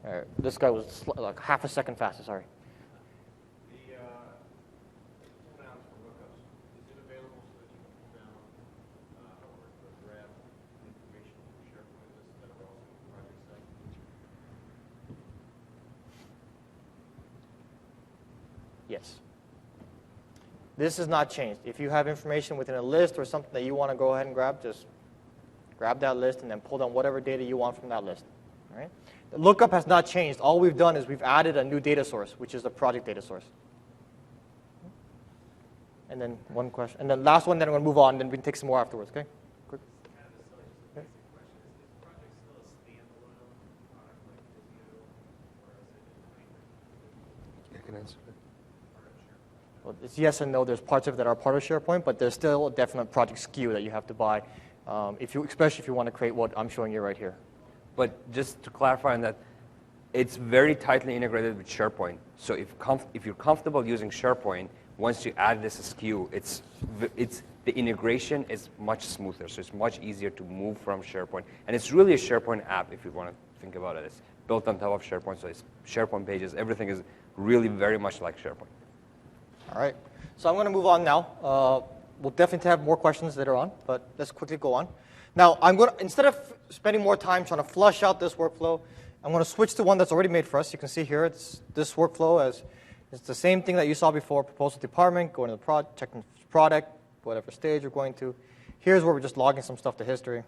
All right. This guy was like half a second faster. Sorry. The pull downs for lookups, is it available so that you can pull down or grab information from SharePoint lists that are also in the project site? Yes. This has not changed. If you have information within a list or something that you want to go ahead and grab, just grab that list and then pull down whatever data you want from that list. All right? The lookup has not changed. All we've done is we've added a new data source, which is the project data source. And then one question. And then last one, then I'm going to move on, then we can take some more afterwards, okay? Quick. Okay. I can answer it. Well, it's yes and no. There's parts of it that are part of SharePoint, but there's still a definite project SKU that you have to buy, especially if you want to create what I'm showing you right here. But just to clarify on that, it's very tightly integrated with SharePoint. So if you're comfortable using SharePoint, once you add this SKU, the integration is much smoother. So it's much easier to move from SharePoint. And it's really a SharePoint app if you want to think about it. It's built on top of SharePoint, so it's SharePoint pages. Everything is really very much like SharePoint. All right. So I'm going to move on now. We'll definitely have more questions later on, but let's quickly go on. Now, I'm going to, instead of spending more time trying to flush out this workflow, I'm going to switch to one that's already made for us. You can see here, it's this workflow it's the same thing that you saw before: proposal department, go into the checking product, whatever stage you're going to. Here's where we're just logging some stuff to history.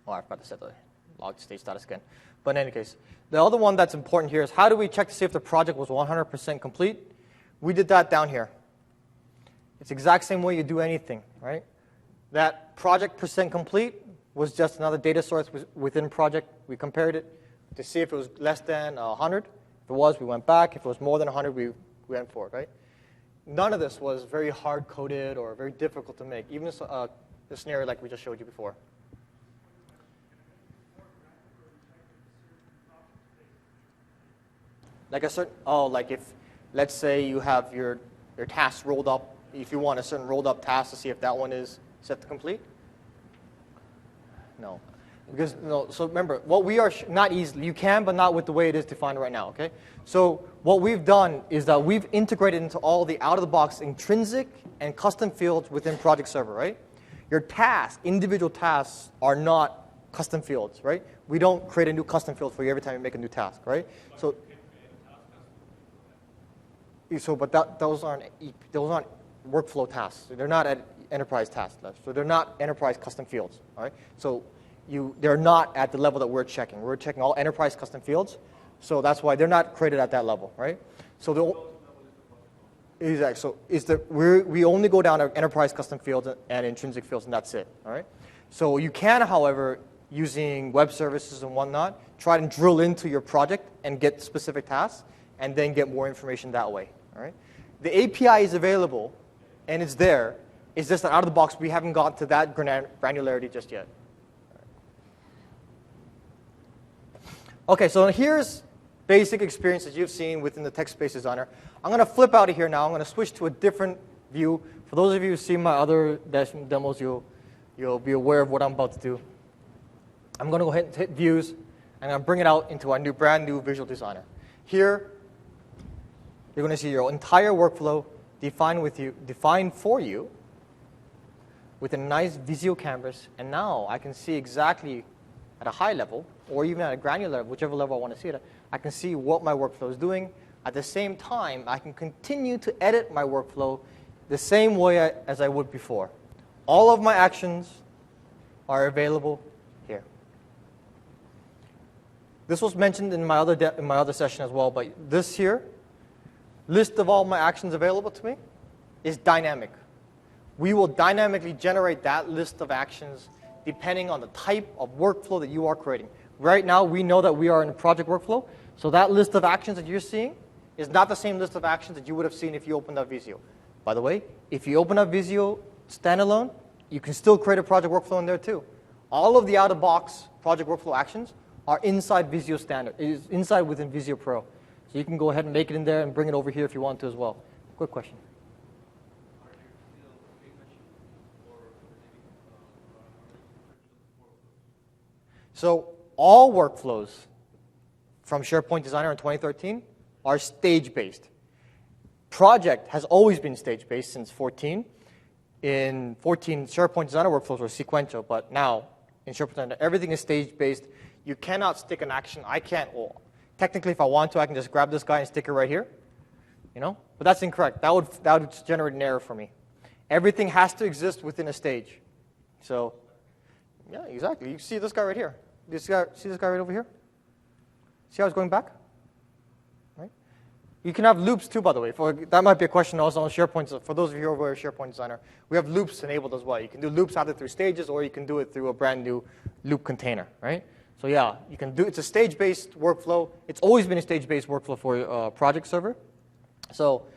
Oh, I forgot to set the log stage status again. But in any case, the other one that's important here is how do we check to see if the project was 100% complete? We did that down here. It's the exact same way you do anything, right? That project percent complete was just another data source within project. We compared it to see if it was less than 100. If it was, we went back. If it was more than 100, we went for it, right? None of this was very hard-coded or very difficult to make, even the scenario like we just showed you before. Like a certain, like if, let's say you have your tasks rolled up, if you want a certain rolled up task to see if that one is set to complete? No. Because, no, so remember, what we are, not easily, you can, but not with the way it is defined right now, okay? So what we've done is that we've integrated into all the out-of-the-box intrinsic and custom fields within Project Server, right? Your tasks, individual tasks, are not custom fields, right? We don't create a new custom field for you every time you make a new task, right? But those aren't workflow tasks. They're not enterprise tasks. So they're not enterprise custom fields, all right? So they're not at the level that we're checking. We're checking all enterprise custom fields, so that's why they're not created at that level, right? So exactly. So we only go down to enterprise custom fields and intrinsic fields, and that's it, all right? So you can, however, using web services and whatnot, try and drill into your project and get specific tasks, and then get more information that way, all right? The API is available, and it's there. It's just that out of the box, we haven't gotten to that granularity just yet. Okay, so here's basic experiences you've seen within the Text Space Designer. I'm going to flip out of here now. I'm going to switch to a different view. For those of you who've seen my other demos, you'll be aware of what I'm about to do. I'm going to go ahead and hit Views, and I'm going to bring it out into our brand new Visual Designer. Here, you're going to see your entire workflow defined for you with a nice Visio canvas. And now I can see exactly at a high level, or even at a granular level, whichever level I want to see it at, I can see what my workflow is doing. At the same time, I can continue to edit my workflow the same way as I would before. All of my actions are available here. This was mentioned in my other session as well, but this here, list of all my actions available to me, is dynamic. we will dynamically generate that list of actions depending on the type of workflow that you are creating. Right now, we know that we are in a project workflow, so that list of actions that you're seeing is not the same list of actions that you would have seen if you opened up Visio. By the way, if you open up Visio standalone, you can still create a project workflow in there too. All of the out-of-box project workflow actions are inside Visio Standard, is inside within Visio Pro. So you can go ahead and make it in there and bring it over here if you want to as well. Quick question. So all workflows from SharePoint Designer in 2013 are stage-based. Project has always been stage-based since 14. In 14, SharePoint Designer workflows were sequential, but now in SharePoint Designer, everything is stage-based. You cannot stick an action. I can't. Well, technically, if I want to, I can just grab this guy and stick it right here. But that's incorrect. That would generate an error for me. Everything has to exist within a stage. So, yeah, exactly. You see this guy right here. See this guy right over here? See how it's going back? Right? You can have loops too, by the way. That might be a question also on SharePoint. For those of you who are SharePoint Designer, we have loops enabled as well. You can do loops either through stages or you can do it through a brand new loop container, right? So yeah, you can do. It's a stage-based workflow. It's always been a stage-based workflow for project server. So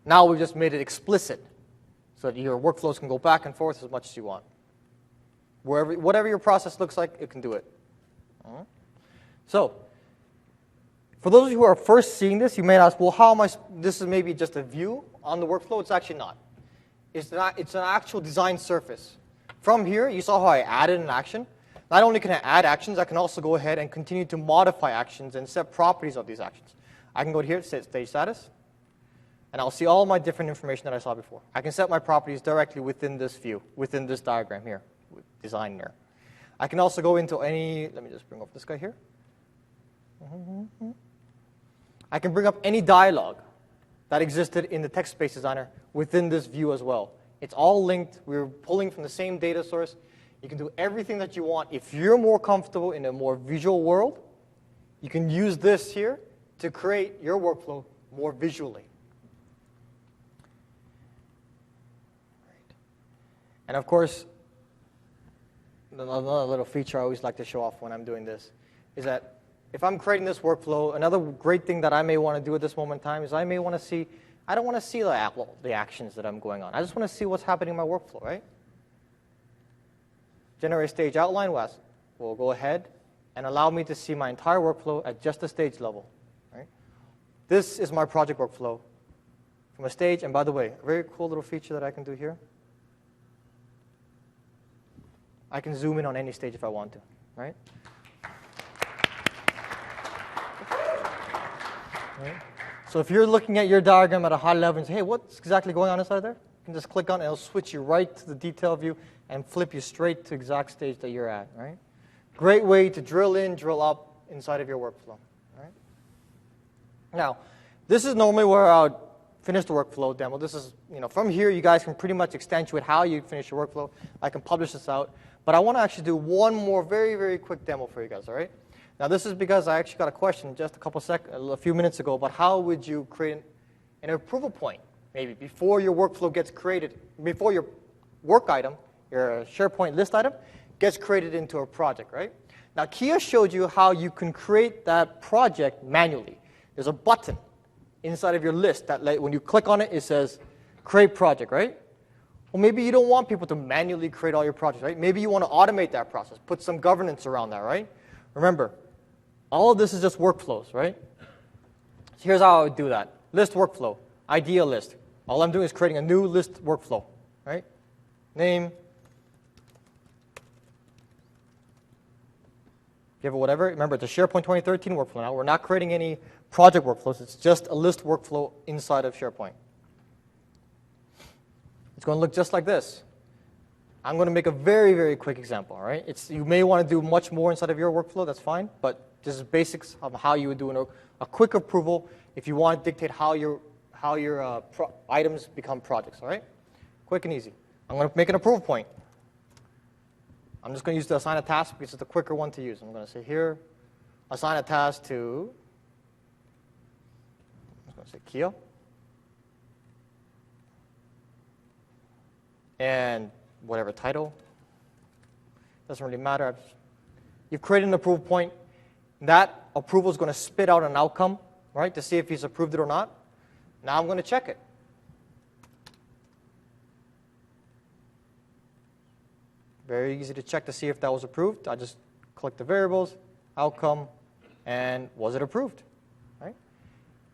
now we've just made it explicit so that your workflows can go back and forth as much as you want. Whatever your process looks like, it can do it. So for those of you who are first seeing this, you may ask, well, how am I? This is maybe just a view on the workflow. It's actually not. It's an actual design surface. From here, you saw how I added an action. Not only can I add actions, I can also go ahead and continue to modify actions and set properties of these actions. I can go here, set stage status, and I'll see all my different information that I saw before. I can set my properties directly within this view, within this diagram here, with design there. I can also go into any, let me just bring up this guy here. I can bring up any dialogue that existed in the text space designer within this view as well. It's all linked. We're pulling from the same data source. You can do everything that you want. If you're more comfortable in a more visual world, you can use this here to create your workflow more visually. And of course, another little feature I always like to show off when I'm doing this is that if I'm creating this workflow, another great thing that I may want to do at this moment in time is I may want to see, I don't want to see the actions that I'm going on. I just want to see what's happening in my workflow, right? Generate stage outline will go ahead and allow me to see my entire workflow at just the stage level, right? This is my project workflow from a stage. And by the way, a very cool little feature that I can do here. I can zoom in on any stage if I want to, right? Right? So if you're looking at your diagram at a high level and say, hey, what's exactly going on inside there? You can just click on it, and it'll switch you right to the detail view and flip you straight to the exact stage that you're at, right? Great way to drill in, drill up inside of your workflow, right? Now, this is normally where I would finish the workflow demo. This is, from here, you guys can pretty much accentuate how you finish your workflow. I can publish this out. But I want to actually do one more very, very quick demo for you guys, all right? Now, this is because I actually got a question just a few minutes ago about how would you create an approval point, maybe, before your workflow gets created, before your work item, your SharePoint list item, gets created into a project, right? Now, Kia showed you how you can create that project manually. There's a button inside of your list that when you click on it, it says create project, right? Well, maybe you don't want people to manually create all your projects, right? Maybe you want to automate that process, put some governance around that, right? Remember, all of this is just workflows, right? So here's how I would do that. List workflow, idea list. All I'm doing is creating a new list workflow, right? Name. Give it whatever. Remember, it's a SharePoint 2013 workflow now. We're not creating any project workflows. It's just a list workflow inside of SharePoint. It's going to look just like this. I'm going to make a very, very quick example, all right? You may want to do much more inside of your workflow. That's fine. But this is basics of how you would do a quick approval if you want to dictate how your items become projects, all right? Quick and easy. I'm going to make an approval point. I'm just going to use the assign a task because it's the quicker one to use. I'm going to say here, assign a task to, I'm going to say Kia. and whatever title. Doesn't really matter. You've created an approval point. That approval is going to spit out an outcome, right, to see if he's approved it or not. Now I'm going to check it. Very easy to check to see if that was approved. I just click the variables, outcome, and was it approved? Right?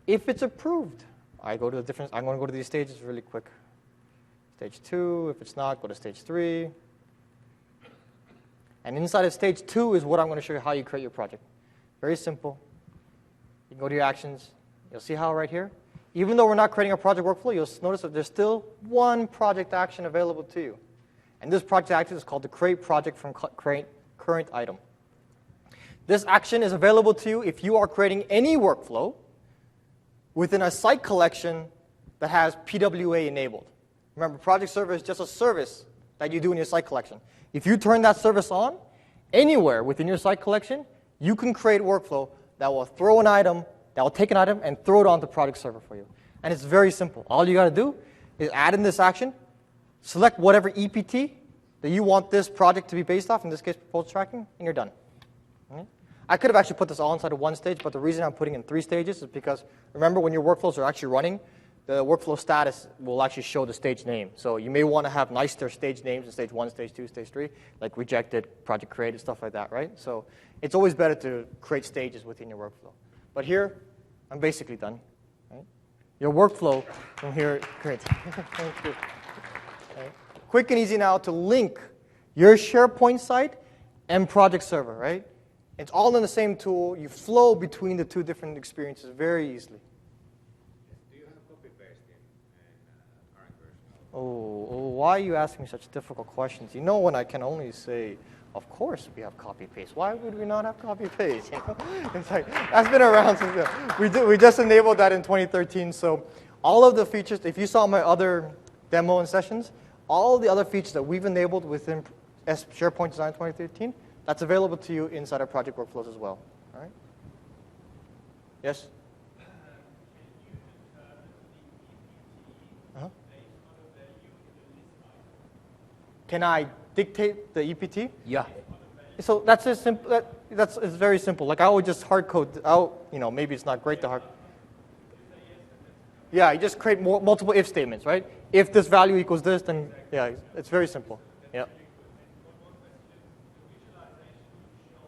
If it's approved, I'm going to go to these stages really quick. Stage 2. If it's not, go to stage 3. And inside of stage 2 is what I'm going to show you how you create your project. Very simple. You can go to your actions. You'll see how right here, even though we're not creating a project workflow, you'll notice that there's still one project action available to you. And this project action is called the create project from current item. This action is available to you if you are creating any workflow within a site collection that has PWA enabled. Remember, project server is just a service that you do in your site collection. If you turn that service on, anywhere within your site collection, you can create workflow that will throw an item, that will take an item and throw it on the project server for you. And it's very simple. All you got to do is add in this action, select whatever EPT that you want this project to be based off, in this case, proposal tracking, and you're done. Okay? I could have actually put this all inside of one stage, but the reason I'm putting in 3 stages is because, remember, when your workflows are actually running, the workflow status will actually show the stage name. So you may want to have nicer stage names in stage 1, stage 2, stage 3, like rejected, project created, stuff like that, right? So it's always better to create stages within your workflow. But here, I'm basically done. Right? Your workflow from here, great. Thank you. Okay. Quick and easy now to link your SharePoint site and project server, right? It's all in the same tool. You flow between the 2 different experiences very easily. Oh, why are you asking me such difficult questions? You know when I can only say, of course we have copy-paste. Why would we not have copy-paste? You know? It's like, that's been around since we just enabled that in 2013. So all of the features, if you saw my other demo and sessions, all the other features that we've enabled within SharePoint Design 2013, that's available to you inside our project workflows as well. All right? Yes? Can I dictate the EPT? Yeah. So that's as simple. It's very simple. Like I would just hard code out. You know, maybe it's not great to hard. Yeah, you just create multiple if statements, right? If this value equals this, then yeah, it's very simple. Yeah.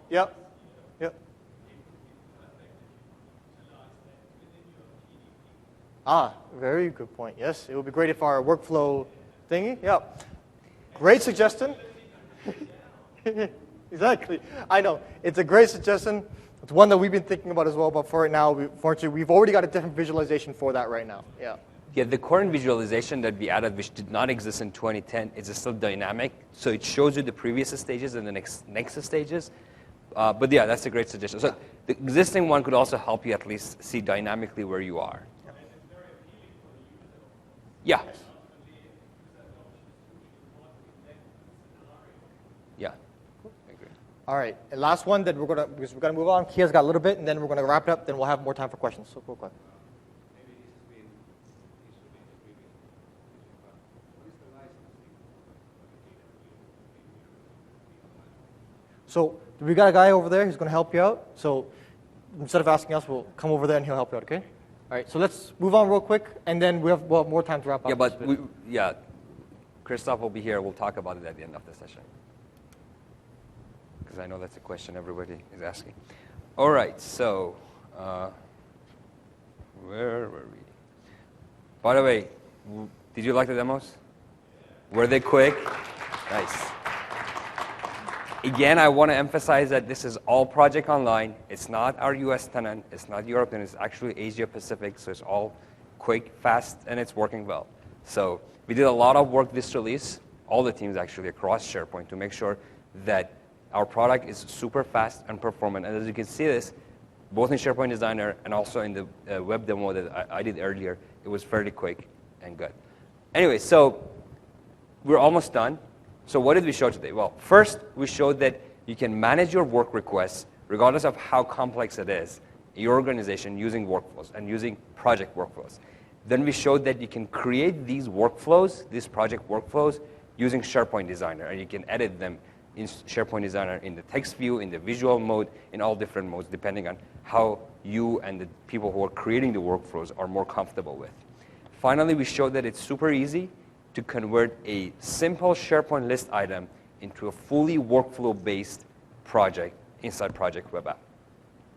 Yep. Yep. Ah, very good point. Yes, it would be great if our workflow thingy. Yeah. Great suggestion. Exactly. I know. It's a great suggestion. It's one that we've been thinking about as well, but for right now, fortunately, we've already got a different visualization for that right now. Yeah. Yeah, the current visualization that we added, which did not exist in 2010, is still dynamic. So it shows you the previous stages and the next stages. But yeah, that's a great suggestion. So the existing one could also help you at least see dynamically where you are. Yeah. Yeah. I agree. All right. And last one that because we're gonna move on. Kia's got a little bit, and then we're gonna wrap it up. Then we'll have more time for questions. So go ahead. So we got a guy over there who's going to help you out. So instead of asking us, we'll come over there and he'll help you out, okay? All right, so let's move on real quick, and then we'll have more time to wrap up. Yeah, but Christoph will be here. We'll talk about it at the end of the session. Because I know that's a question everybody is asking. All right, so where were we? By the way, did you like the demos? Were they quick? Nice. Again, I want to emphasize that this is all Project Online. It's not our US tenant. It's not European. It's actually Asia Pacific. So it's all quick, fast, and it's working well. So we did a lot of work this release, all the teams actually across SharePoint, to make sure that our product is super fast and performant. And as you can see this, both in SharePoint Designer and also in the web demo that I did earlier, it was fairly quick and good. Anyway, so we're almost done. So what did we show today? Well, first, we showed that you can manage your work requests, regardless of how complex it is, in your organization using workflows and using project workflows. Then we showed that you can create these workflows, these project workflows, using SharePoint Designer, and you can edit them in SharePoint Designer in the text view, in the visual mode, in all different modes, depending on how you and the people who are creating the workflows are more comfortable with. Finally, we showed that it's super easy to convert a simple SharePoint list item into a fully workflow-based project inside Project Web App.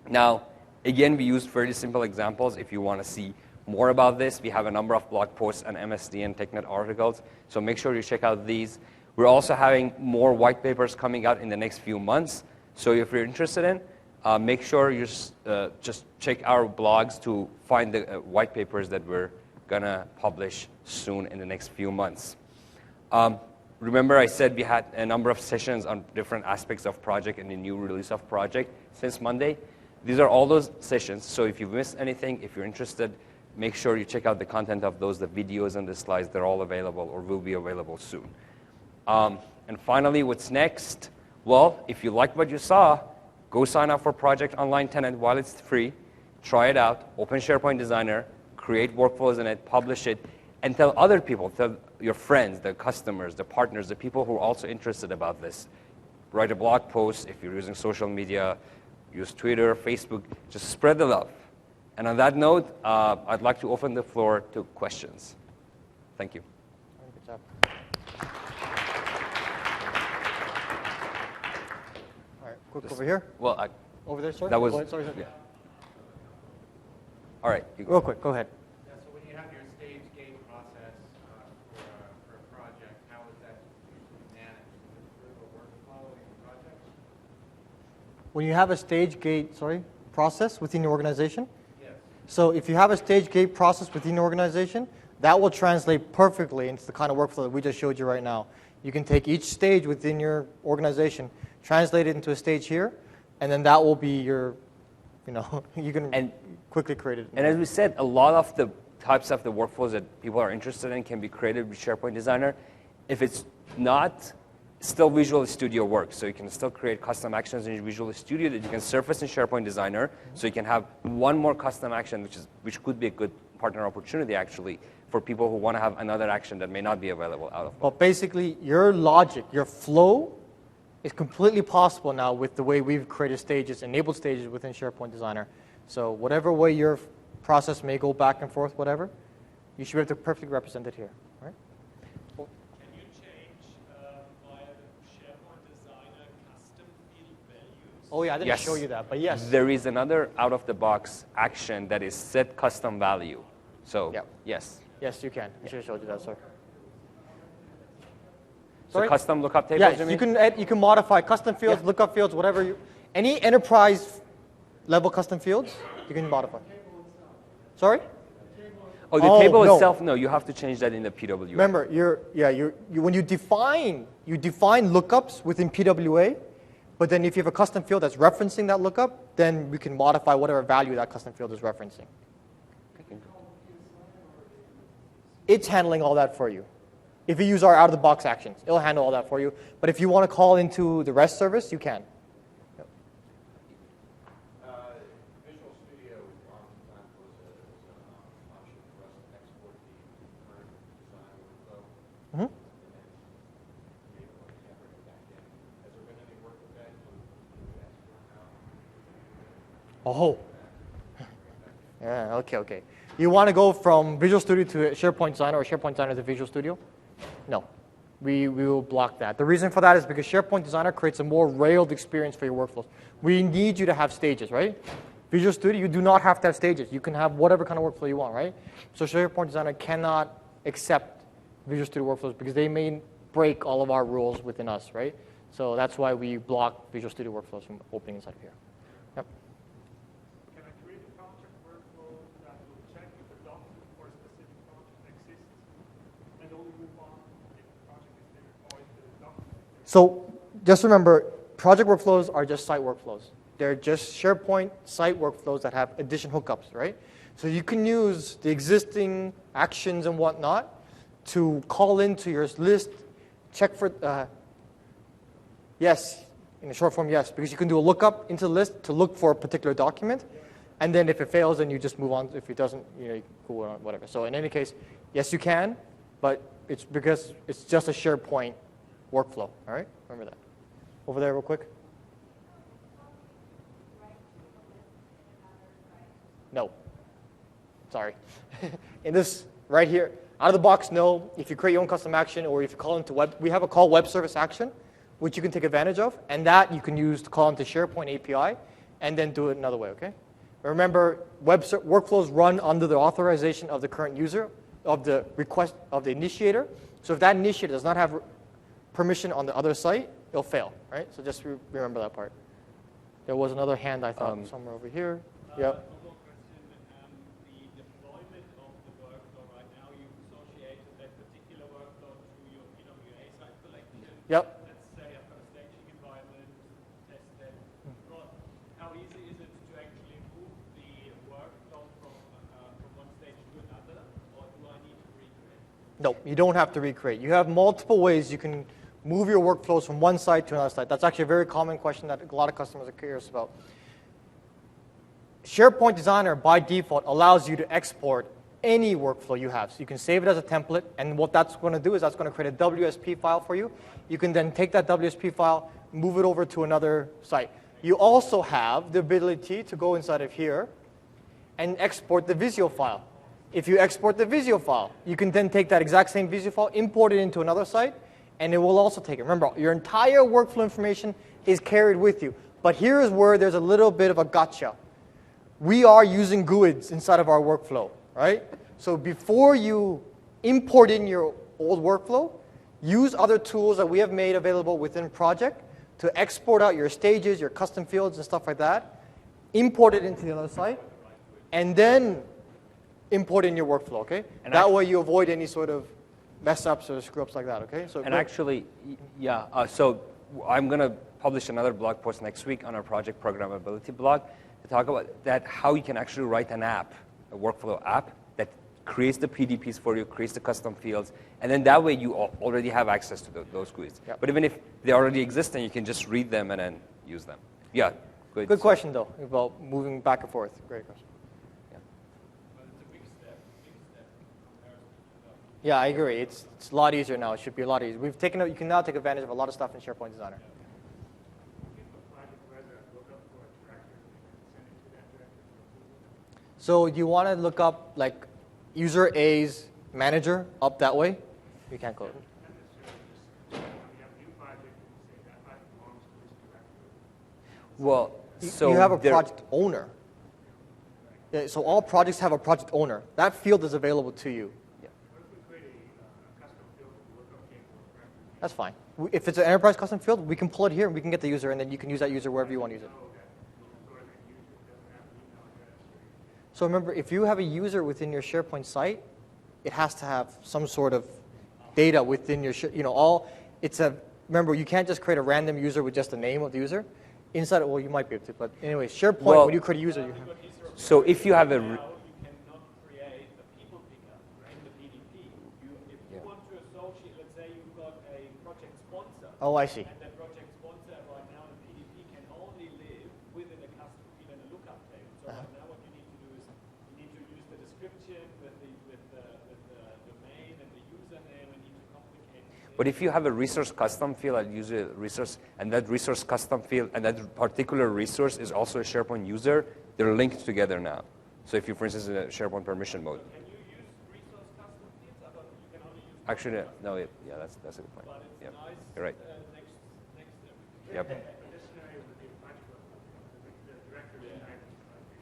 Now, again, we used very simple examples. If you want to see more about this, we have a number of blog posts on MSD and TechNet articles, so make sure you check out these. We're also having more white papers coming out in the next few months, so if you're interested in, make sure you just check our blogs to find the white papers that we're going to publish soon in the next few months. Remember I said we had a number of sessions on different aspects of project and the new release of project since Monday. These are all those sessions, so if you've missed anything, if you're interested, make sure you check out the content of those, the videos and the slides. They're all available or will be available soon. And finally, what's next? Well, if you like what you saw, go sign up for Project Online Tenant while it's free. Try it out. Open SharePoint Designer. Create workflows in it. Publish it. And tell other people. Tell your friends, the customers, the partners, the people who are also interested about this. Write a blog post. If you're using social media, use Twitter, Facebook. Just spread the love. And on that note, I'd like to open the floor to questions. Thank you. Good job. All right, quick over here. Well, Over there, sorry. that was, Go ahead, sorry. yeah. All right. You go. Real quick, go ahead. Yeah, so when you have your stage gate process for a project, how is that usually managed? Is it through a workflow in your project? When you have a stage gate, process within your organization, so if you have a stage gate process within your organization, that will translate perfectly into the kind of workflow that we just showed you right now. You can take each stage within your organization, translate it into a stage here, and then that will be your, you can quickly create it. And as we said, a lot of the types of the workflows that people are interested in can be created with SharePoint Designer. If it's not, still Visual Studio works. So you can still create custom actions in Visual Studio that you can surface in SharePoint Designer. So you can have one more custom action, which could be a good partner opportunity, actually, for people who want to have another action that may not be available out of. But basically, your logic, your flow, is completely possible now with the way we've created stages, enabled stages within SharePoint Designer. So whatever way your process may go back and forth, whatever, you should be able to perfectly represent it here. Right? Can you change via the SharePoint Designer custom field values? Oh yeah, I didn't Yes. show you that, but yes. There is another out-of-the-box action that is set custom value. So, Yep. yes. Yes, you can. I should have showed you that, sorry. So Sorry? custom lookup tables, Yes, you you mean? can modify custom fields, Yeah. lookup fields, whatever any enterprise level custom fields, you can modify. Sorry? Oh, the Oh, table no. itself, no, you have to change that in the PWA. Remember, when you define lookups within PWA, but then if you have a custom field that's referencing that lookup, then we can modify whatever value that custom field is referencing. It's handling all that for you. If you use our out-of-the-box actions, it'll handle all that for you. But if you want to call into the REST service, you can. Yep. Visual Studio oftentimes was an option for us to export the current design workflow. Mhm. And then be able to bring it back in. Has there been any work with that to export now? Oh. Yeah, okay. You want to go from Visual Studio to SharePoint Designer or SharePoint Designer to Visual Studio? No. We will block that. The reason for that is because SharePoint Designer creates a more railed experience for your workflows. We need you to have stages, right? Visual Studio, you do not have to have stages. You can have whatever kind of workflow you want, right? So SharePoint Designer cannot accept Visual Studio workflows because they may break all of our rules within us, right? So that's why we block Visual Studio workflows from opening inside of here. Yep. Can I create a project workflow that will check if a document for a specific project exists and only move on if the project is there or if the document is there? So just remember, project workflows are just site workflows. They're just SharePoint site workflows that have addition hookups, right? So you can use the existing actions and whatnot to call into your list, check for, yes, in the short form, yes, because you can do a lookup into the list to look for a particular document, and then if it fails, then you just move on. If it doesn't, you can go on, whatever. So in any case, yes, you can, but it's because it's just a SharePoint workflow. All right, remember that. Over there, real quick. No. Sorry. In this right here, out of the box, no. If you create your own custom action or if you call into web, we have a call web service action, which you can take advantage of, and that you can use to call into SharePoint API and then do it another way, okay? Remember, workflows run under the authorization of the current user, of the request, of the initiator. So if that initiator does not have permission on the other site, it'll fail, right? So just remember that part. There was another hand I thought somewhere over here. Yep. One more question. The deployment of the workflow right now, you associated that particular workflow to your PWA site collection. Yep. Let's say I've got a staging environment, test that. Well, how easy is it to actually move the workflow from one stage to another, or do I need to recreate? No, you don't have to recreate. You have multiple ways you can move your workflows from one site to another site. That's actually a very common question that a lot of customers are curious about. SharePoint Designer, by default, allows you to export any workflow you have. So you can save it as a template, and what that's going to do is that's going to create a WSP file for you. You can then take that WSP file, move it over to another site. You also have the ability to go inside of here and export the Visio file. If you export the Visio file, you can then take that exact same Visio file, import it into another site, and it will also take it. Remember, your entire workflow information is carried with you. But here is where there's a little bit of a gotcha. We are using GUIDs inside of our workflow, right? So before you import in your old workflow, use other tools that we have made available within Project to export out your stages, your custom fields, and stuff like that, import it into the other site, and then import in your workflow, okay? And that way you avoid any sort of mess ups or screw ups like that, okay? So and actually, yeah, so I'm going to publish another blog post next week on our project programmability blog to talk about that, how you can actually write an app, a workflow app that creates the PDPs for you, creates the custom fields, and then that way you already have access to those GUIDs. Yep. But even if they already exist, then you can just read them and then use them. Yeah, good question, though, about moving back and forth. Great question. Yeah, I agree. It's a lot easier now. It should be a lot easier. We've taken you can now take advantage of a lot of stuff in SharePoint Designer. So you want to look up like user A's manager up that way? You can't code. Well, so you have a project owner. Yeah, so all projects have a project owner. That field is available to you. That's fine. If it's an enterprise custom field, we can pull it here and we can get the user, and then you can use that user wherever you want to use it. So remember, if you have a user within your SharePoint site, it has to have some sort of data within your, remember, you can't just create a random user with just the name of the user. Inside it, well, you might be able to, but anyway, SharePoint, when you create a user, you have. So if you have a Oh, I see. And that project sponsor right now, the PDP can only live within a custom field and a lookup table. So right now what you need to do is you need to use the description with the domain and the username, and need to complicate it. But if you have a resource custom field, I'll use a resource, and that resource custom field and that particular resource is also a SharePoint user, they're linked together now. So if you, for instance, in a SharePoint permission mode. Can you use resource custom fields? I thought you can only use. Actually, no, yeah, that's a good point. But it's Yeah, nice. you're right. Next step. Yep.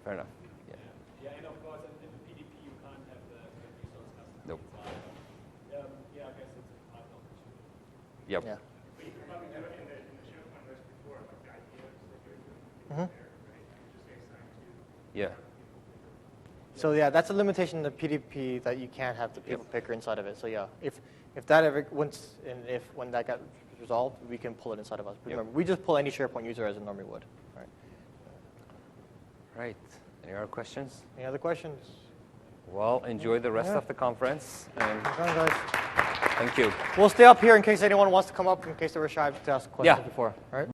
Fair enough. Yeah. Yeah, and of course, in the PDP you can't have the resource custom. Nope. Yeah, I guess it's a part opportunity. Yep. Yeah. But you can probably do it in the SharePoint list before, like the ideas that you're doing Mhm. there, right? You just say assign to Yeah. So yeah, that's a limitation in the PDP that you can't have the people picker inside of it. So yeah, if that ever when that got resolved, we can pull it inside of us. But remember, we just pull any SharePoint user as it normally would. Right. Right. Any other questions? Any other questions? Well, enjoy the rest of the conference, and Come on, guys. thank you. We'll stay up here in case anyone wants to come up, in case they were shy to ask questions Yeah. before. All right.